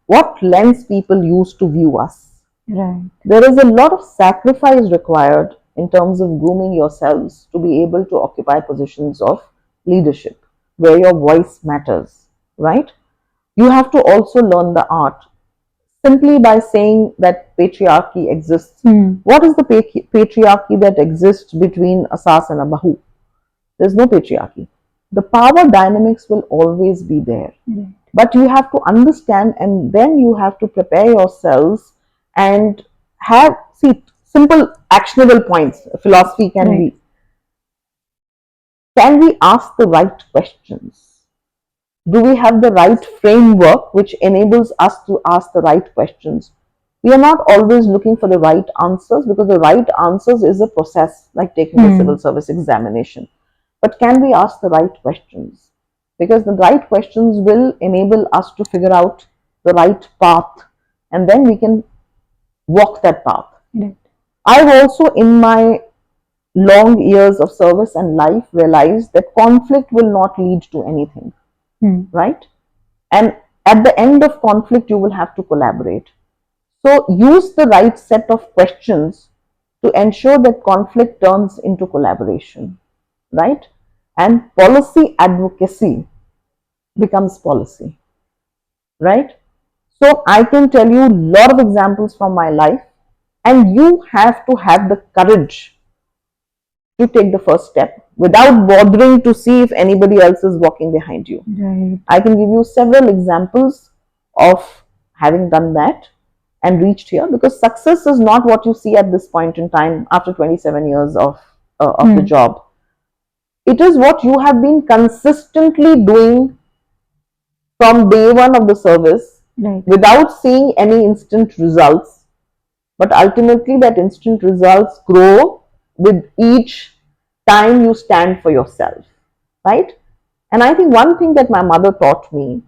what lens people use to view us. Right. There is a lot of sacrifice required in terms of grooming yourselves to be able to occupy positions of leadership where your voice matters, right? You have to also learn the art. Simply by saying that patriarchy exists, what is the patriarchy that exists between a sas and a bahu? There's no patriarchy. The power dynamics will always be there. But you have to understand, and then you have to prepare yourselves and simple actionable points. Philosophy can be, can we ask the right questions? Do we have the right framework which enables us to ask the right questions? We are not always looking for the right answers, because the right answers is a process like taking the civil service examination. But can we ask the right questions? Because the right questions will enable us to figure out the right path, and then we can walk that path. I've also, in my long years of service and life, realized that conflict will not lead to anything, right? And at the end of conflict, you will have to collaborate. So use the right set of questions to ensure that conflict turns into collaboration, right? And policy advocacy becomes policy, right? So I can tell you a lot of examples from my life, and you have to have the courage to take the first step without bothering to see if anybody else is walking behind you. Right. I can give you several examples of having done that and reached here, because success is not what you see at this point in time after 27 years of the job. It is what you have been consistently doing from day one of the service, Right. without seeing any instant results. But ultimately, that instant results grow with each time you stand for yourself, right? And I think one thing that my mother taught me,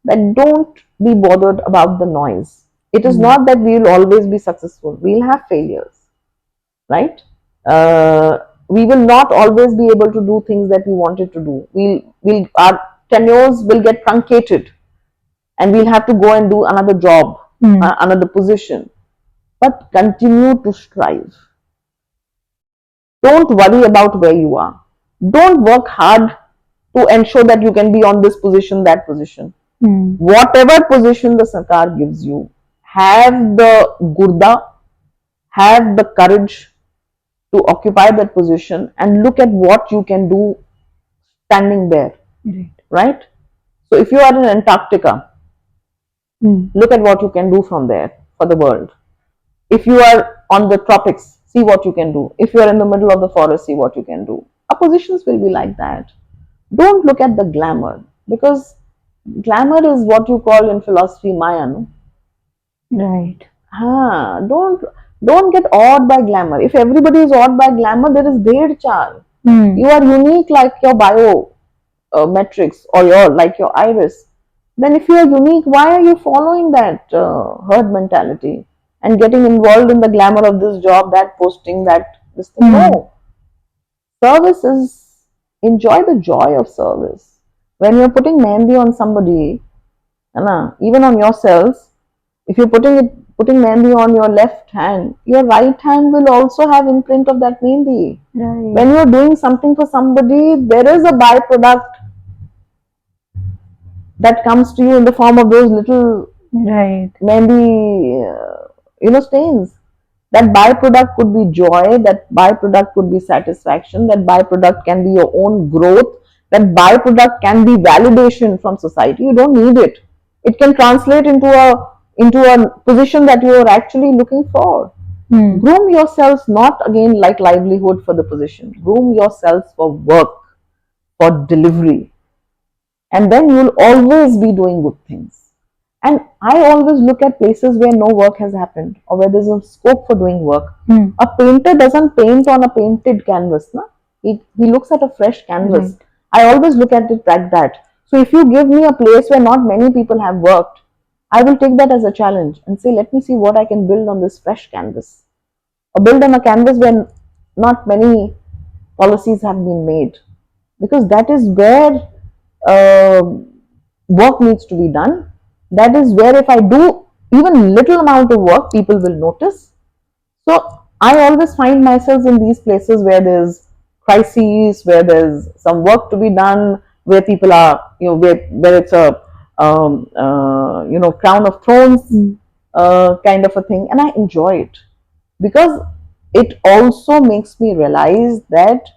that don't be bothered about the noise. It is not that we will always be successful. We'll have failures, right? We will not always be able to do things that we wanted to do. Our tenures will get truncated, and we'll have to go and do another job, another position. But continue to strive. Don't worry about where you are. Don't work hard to ensure that you can be on this position, that position. Whatever position the Sarkar gives you, have the gurda, have the courage to occupy that position, and look at what you can do standing there. Right? So if you are in Antarctica, look at what you can do from there for the world. If you are on the tropics, see what you can do. If you are in the middle of the forest, see what you can do. Our positions will be like that. Don't look at the glamour, because glamour is what you call in philosophy Maya, no? Right. Don't get awed by glamour. If everybody is awed by glamour, there is bhed char. You are unique like your bio metrics, or your iris. Then if you are unique, why are you following that herd mentality and getting involved in the glamour of this job, that posting, this thing? No. Service is, enjoy the joy of service. When you're putting mehndi on somebody, even on yourselves, if you're putting mehndi on your left hand, your right hand will also have imprint of that mehndi. Right. When you're doing something for somebody, there is a byproduct that comes to you in the form of those little mehndi, stains. That byproduct could be joy, that byproduct could be satisfaction, that byproduct can be your own growth, that byproduct can be validation from society. You don't need it. It can translate into a position that you are actually looking for. Groom yourselves not again like livelihood for the position. Groom yourselves for work, for delivery. And then you'll always be doing good things. And I always look at places where no work has happened, or where there's a scope for doing work. A painter doesn't paint on a painted canvas. Na? He looks at a fresh canvas. I always look at it like that. So if you give me a place where not many people have worked, I will take that as a challenge and say, let me see what I can build on this fresh canvas. Or build on a canvas where not many policies have been made. Because that is where work needs to be done. That is where if I do even little amount of work, people will notice. So I always find myself in these places where there's crises, where there's some work to be done, where people are, where it's a crown of thorns kind of a thing, and I enjoy it, because it also makes me realize that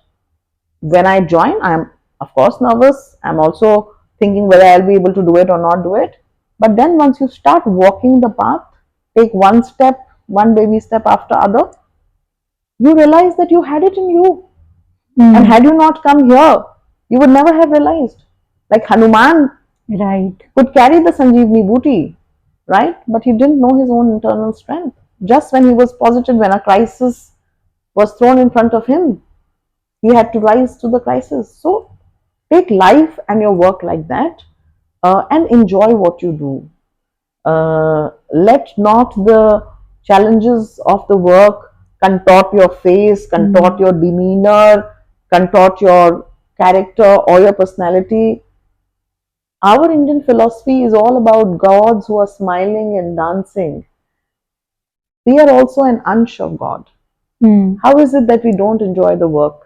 when I join, I'm of course nervous. I'm also thinking whether I'll be able to do it or not do it. But then once you start walking the path, take one step, one baby step after other, you realize that you had it in you. And had you not come here, you would never have realized. Like Hanuman could carry the Sanjeevani booty, right? But he didn't know his own internal strength. Just when he was posited, when a crisis was thrown in front of him, he had to rise to the crisis. So take life and your work like that, and enjoy what you do. Let not the challenges of the work contort your face, contort your demeanor, contort your character or your personality. Our Indian philosophy is all about gods who are smiling and dancing. we are also an ansh of God. How is it that we don't enjoy the work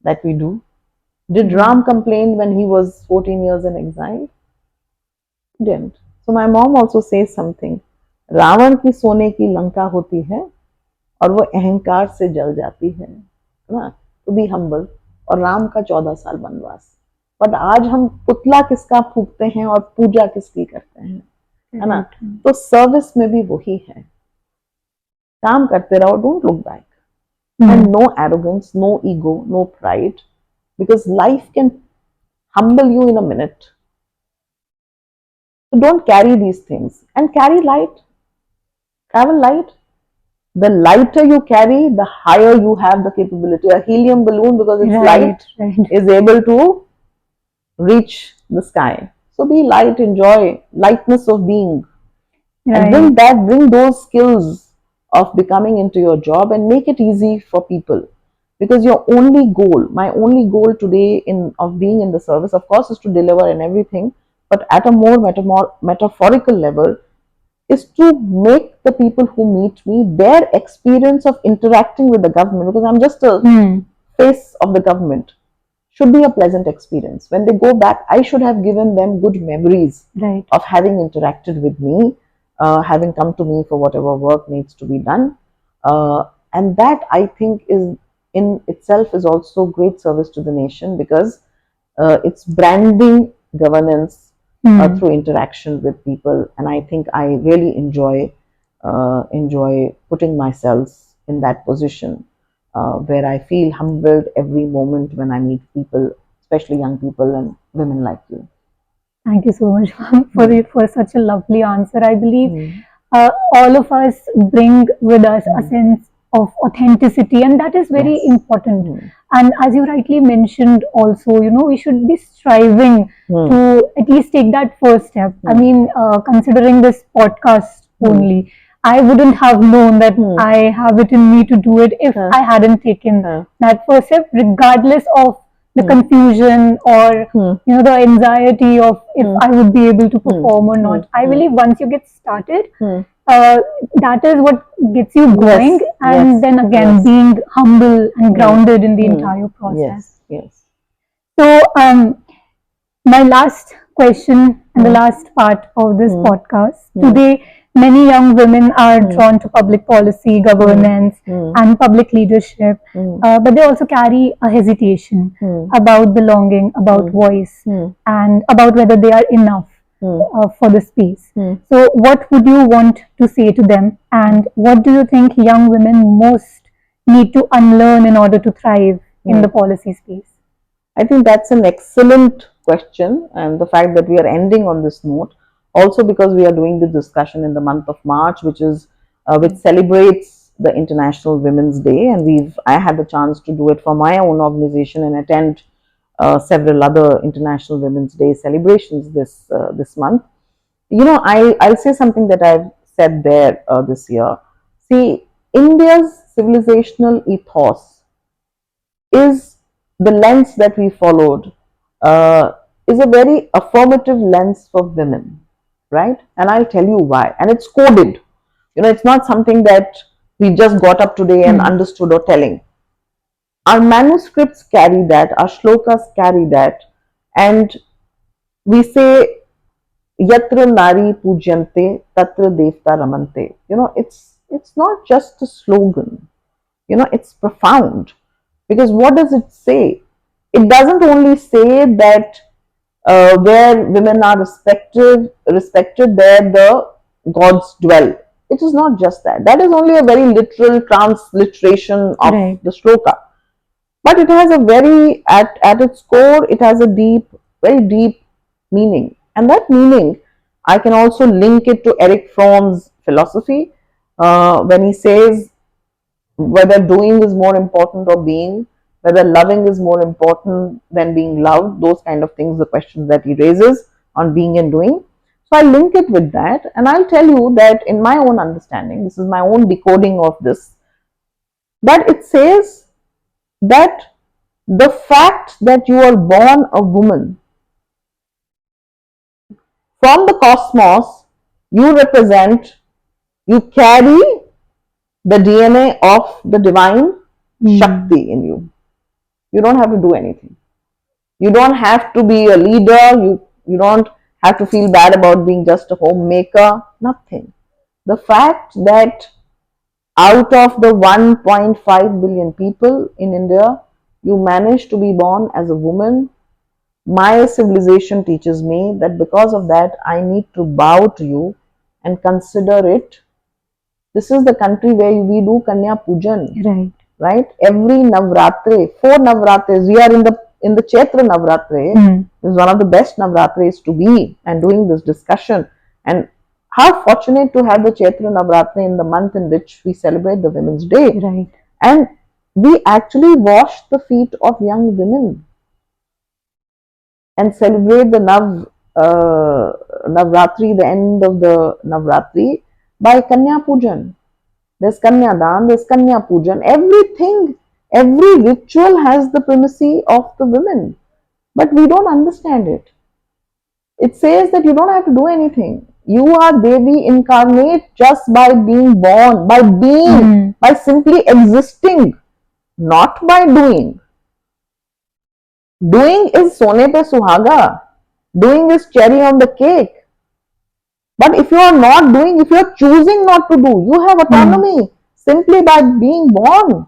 that we do? Did Ram complain when he was 14 years in exile? He didn't. So my mom also says something. Ravan की सोने की लंका होती है और वो अहंकार से जल जाती है ना, टू बी हम्बल, और राम का 14 साल वनवास। बट आज हम पुतला किसका फूकते हैं और पूजा किसकी करते हैं, है ना। तो सर्विस में भी वही है, काम करते रहो, don't look back, and no arrogance, no ego, no pride, because life can humble you in a minute. So don't carry these things, and carry light, travel light. The lighter you carry, the higher you have the capability. A helium balloon, because it's light, is able to reach the sky. So be light, enjoy lightness of being, and bring those skills of becoming into your job and make it easy for people. Because your only goal, my only goal today of being in the service, of course, is to deliver and everything, but at a more metaphorical level, is to make the people who meet me, their experience of interacting with the government, because I'm just a face of the government, should be a pleasant experience. When they go back, I should have given them good memories of having interacted with me, having come to me for whatever work needs to be done. And that, I think, is in itself is also great service to the nation, because it's branding governance through interaction with people. And I think I really enjoy putting myself in that position, where I feel humbled every moment when I meet people, especially young people and women like you. Thank you so much, ma'am, for such a lovely answer. I believe all of us bring with us a sense of authenticity, and that is very important. And as you rightly mentioned also, we should be striving to at least take that first step. I mean, considering this podcast only, I wouldn't have known that I have it in me to do it if I hadn't taken that first step, regardless of the confusion or the anxiety of if I would be able to perform or not. I believe once you get started, that is what gets you going, and then again being humble and grounded in the entire process. So my last question and the last part of this podcast today. Many young women are drawn to public policy, governance, and public leadership, but they also carry a hesitation about belonging, about voice, and about whether they are enough for the space. So, what would you want to say to them, and what do you think young women most need to unlearn in order to thrive in the policy space? I think that's an excellent question, and the fact that we are ending on this note, also because we are doing the discussion in the month of March, which celebrates the International Women's Day, and I had the chance to do it for my own organization and attend several other International Women's Day celebrations this month. I'll say something that I've said there this year. See, India's civilizational ethos is the lens that we followed, is a very affirmative lens for women, right? And I'll tell you why. And it's coded. It's not something that we just got up today and understood or telling. Our manuscripts carry that, our shlokas carry that, and we say, Yatra Nari Pujyante, Tatra Devta Ramante. It's not just a slogan. It's profound. Because what does it say? It doesn't only say that where women are respected, there the gods dwell. It is not just that. That is only a very literal transliteration of the shloka. But it has at its core, it has a very deep meaning. And that meaning, I can also link it to Erich Fromm's philosophy, when he says, whether doing is more important or being, whether loving is more important than being loved, those kind of things, the questions that he raises on being and doing. So I link it with that, and I'll tell you that in my own understanding, this is my own decoding of this, that it says that the fact that you are born a woman, from the cosmos, you carry the DNA of the divine Shakti in you. You don't have to do anything. You don't have to be a leader. You don't have to feel bad about being just a homemaker. Nothing. The fact that out of the 1.5 billion people in India, you managed to be born as a woman. My civilization teaches me that because of that, I need to bow to you and consider it. This is the country where we do Kanya Pujan. Right? Every Navratri, 4 Navratris, we are in the Chaitra Navratri. This is one of the best Navratris to be and doing this discussion. And how fortunate to have the Chaitra Navratri in the month in which we celebrate the Women's Day. Right. And we actually wash the feet of young women and celebrate the Navratri, the end of the Navratri, by Kanya Pujan. There's Kanyadan, there's Kanya Pujan, everything, every ritual has the primacy of the women. But we don't understand it. It says that you don't have to do anything. You are Devi incarnate just by being born, by being, by simply existing, not by doing. Doing is Sone pe Suhaga. Doing is cherry on the cake. But if you are not doing, if you are choosing not to do, you have autonomy simply by being born.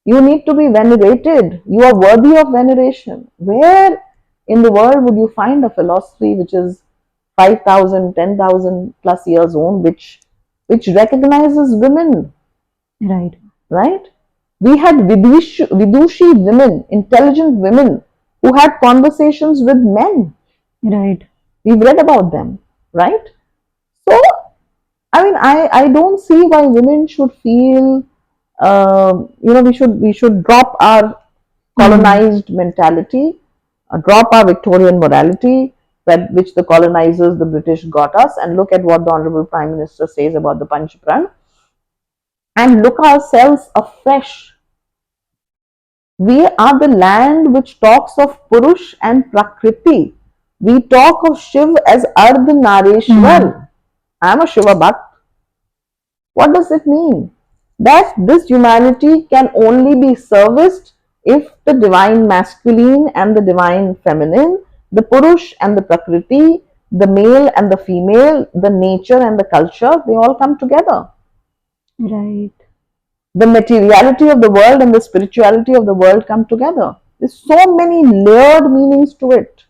You need to be venerated. You are worthy of veneration. Where in the world would you find a philosophy which is 5,000, 10,000 plus years old, which recognizes women? Right. Right? We had Vidushi women, intelligent women who had conversations with men. Right. We've read about them. Right? So, I mean, I don't see why women should feel, we should drop our colonized mentality, drop our Victorian morality, which the colonizers, the British, got us, and look at what the Honorable Prime Minister says about the Panchpran, and look ourselves afresh. We are the land which talks of Purush and Prakriti. We talk of Shiv as Ardhanareshwar. I am a Shiva Bhakt. What does it mean? That this humanity can only be serviced if the divine masculine and the divine feminine, the Purush and the Prakriti, the male and the female, the nature and the culture, they all come together. Right. The materiality of the world and the spirituality of the world come together. There's so many layered meanings to it.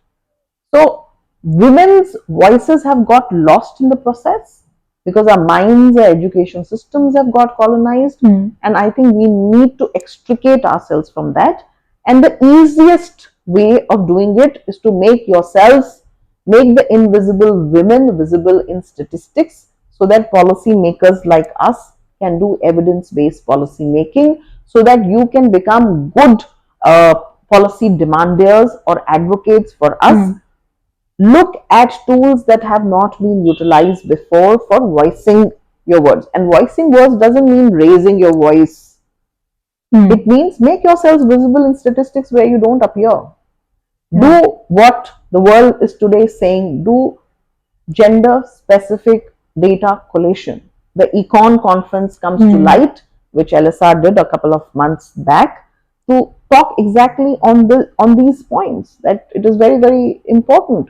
So, women's voices have got lost in the process because our minds, our education systems have got colonized, and I think we need to extricate ourselves from that. And the easiest way of doing it is to make the invisible women visible in statistics, so that policy makers like us can do evidence-based policy making, so that you can become good policy demanders or advocates for us. Look at tools that have not been utilized before for voicing your words. And voicing words doesn't mean raising your voice. It means make yourselves visible in statistics where you don't appear. Do what the world is today saying. Do gender-specific data collation. The Econ conference comes to light, which LSR did a couple of months back, to talk exactly on these points, that it is very, very important.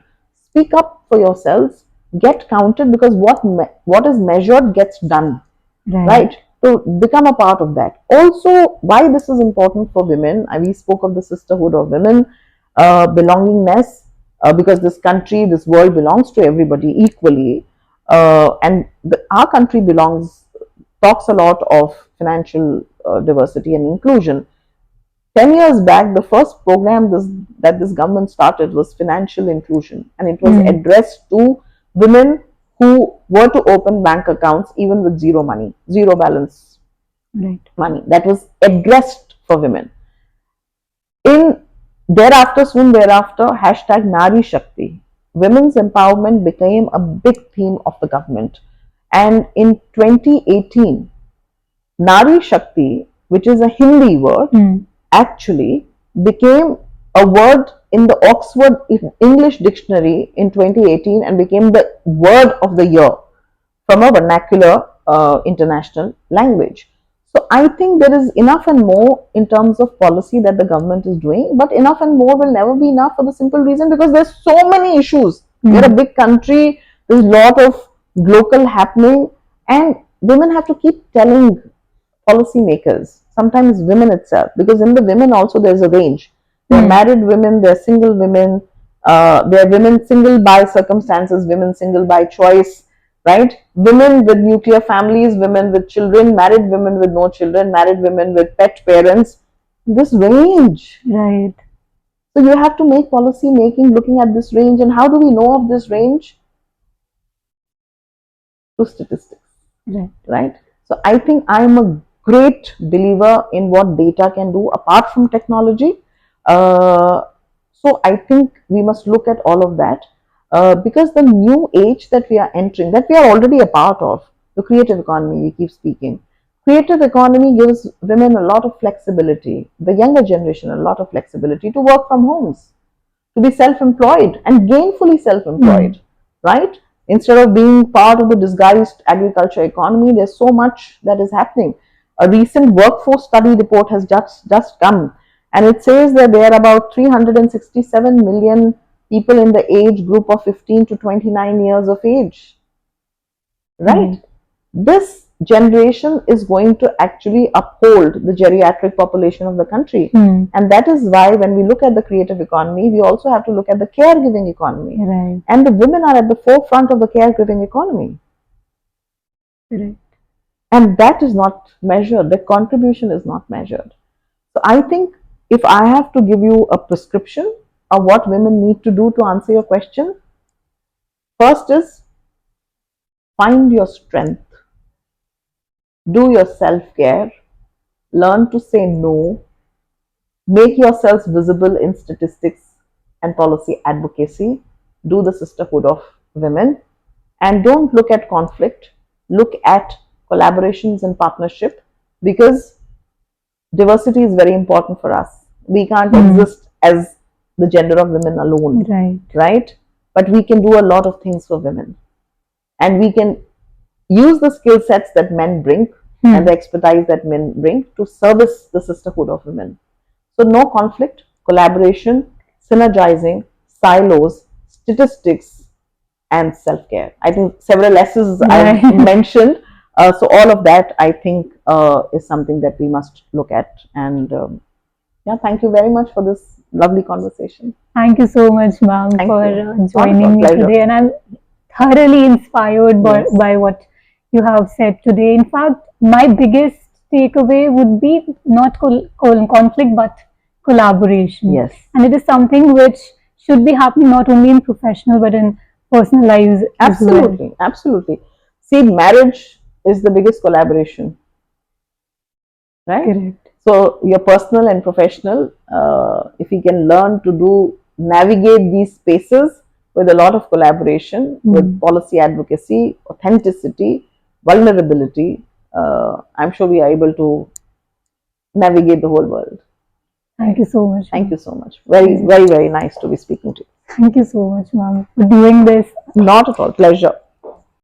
Speak up for yourselves, get counted, because what is measured gets done. Right? So become a part of that. Also, why this is important for women, we spoke of the sisterhood of women, belongingness, because this country, this world belongs to everybody equally, and our country talks a lot of financial diversity and inclusion. 10 years back, the first program that this government started was financial inclusion, and it was addressed to women who were to open bank accounts even with zero balance money. That was addressed for women. Soon thereafter, hashtag Nari Shakti, women's empowerment became a big theme of the government. And in 2018, Nari Shakti, which is a Hindi word, actually became a word in the Oxford English Dictionary in 2018 and became the word of the year from a vernacular international language. So I think there is enough and more in terms of policy that the government is doing, but enough and more will never be enough for the simple reason because there's so many issues. We're a big country, there's a lot of local happening, and women have to keep telling policymakers, sometimes women itself, because in the women also there's a range. There are married women, there are single women, there are women single by circumstances, women single by choice, right? Women with nuclear families, women with children, married women with no children, married women with pet parents. This range. Right. So you have to make policy making looking at this range. And how do we know of this range? Through statistics. Right? So I think I'm a great believer in what data can do apart from technology. So I think we must look at all of that because the new age that we are entering, that we are already a part of, the creative economy, we keep speaking. Creative economy gives women a lot of flexibility, the younger generation a lot of flexibility to work from homes, to be self-employed and gainfully self-employed, right? Instead of being part of the disguised agriculture economy, there's so much that is happening. A recent workforce study report has just come, and it says that there are about 367 million people in the age group of 15 to 29 years of age, right? This generation is going to actually uphold the geriatric population of the country. And that is why when we look at the creative economy, we also have to look at the caregiving economy. Right. And the women are at the forefront of the caregiving economy. Right. And that is not measured, the contribution is not measured. So I think if I have to give you a prescription of what women need to do to answer your question, first is find your strength. Do your self-care, learn to say no, make yourselves visible in statistics and policy advocacy, do the sisterhood of women, and don't look at conflict, look at collaborations and partnership, because diversity is very important for us. We can't exist as the gender of women alone, right? But we can do a lot of things for women, and we can use the skill sets that men bring and the expertise that men bring to service the sisterhood of women. So no conflict, collaboration, synergizing, silos, statistics, and self-care. I think several lessons I mentioned. So all of that, I think, is something that we must look at. And yeah, thank you very much for this lovely conversation. Thank you so much, ma'am, for joining me today. And I'm thoroughly inspired by what you have said today. In fact, my biggest takeaway would be not conflict, but collaboration. Yes. And it is something which should be happening not only in professional but in personal lives. Absolutely, as well. Absolutely. See, marriage is the biggest collaboration, right? Correct. So your personal and professional, if you can learn to navigate these spaces with a lot of collaboration, with policy advocacy, authenticity, vulnerability, I'm sure we are able to navigate the whole world. Thank you so much. Thank you so much. Very, very, very nice to be speaking to you. Thank you so much, ma'am, for doing this. Not at all. Pleasure.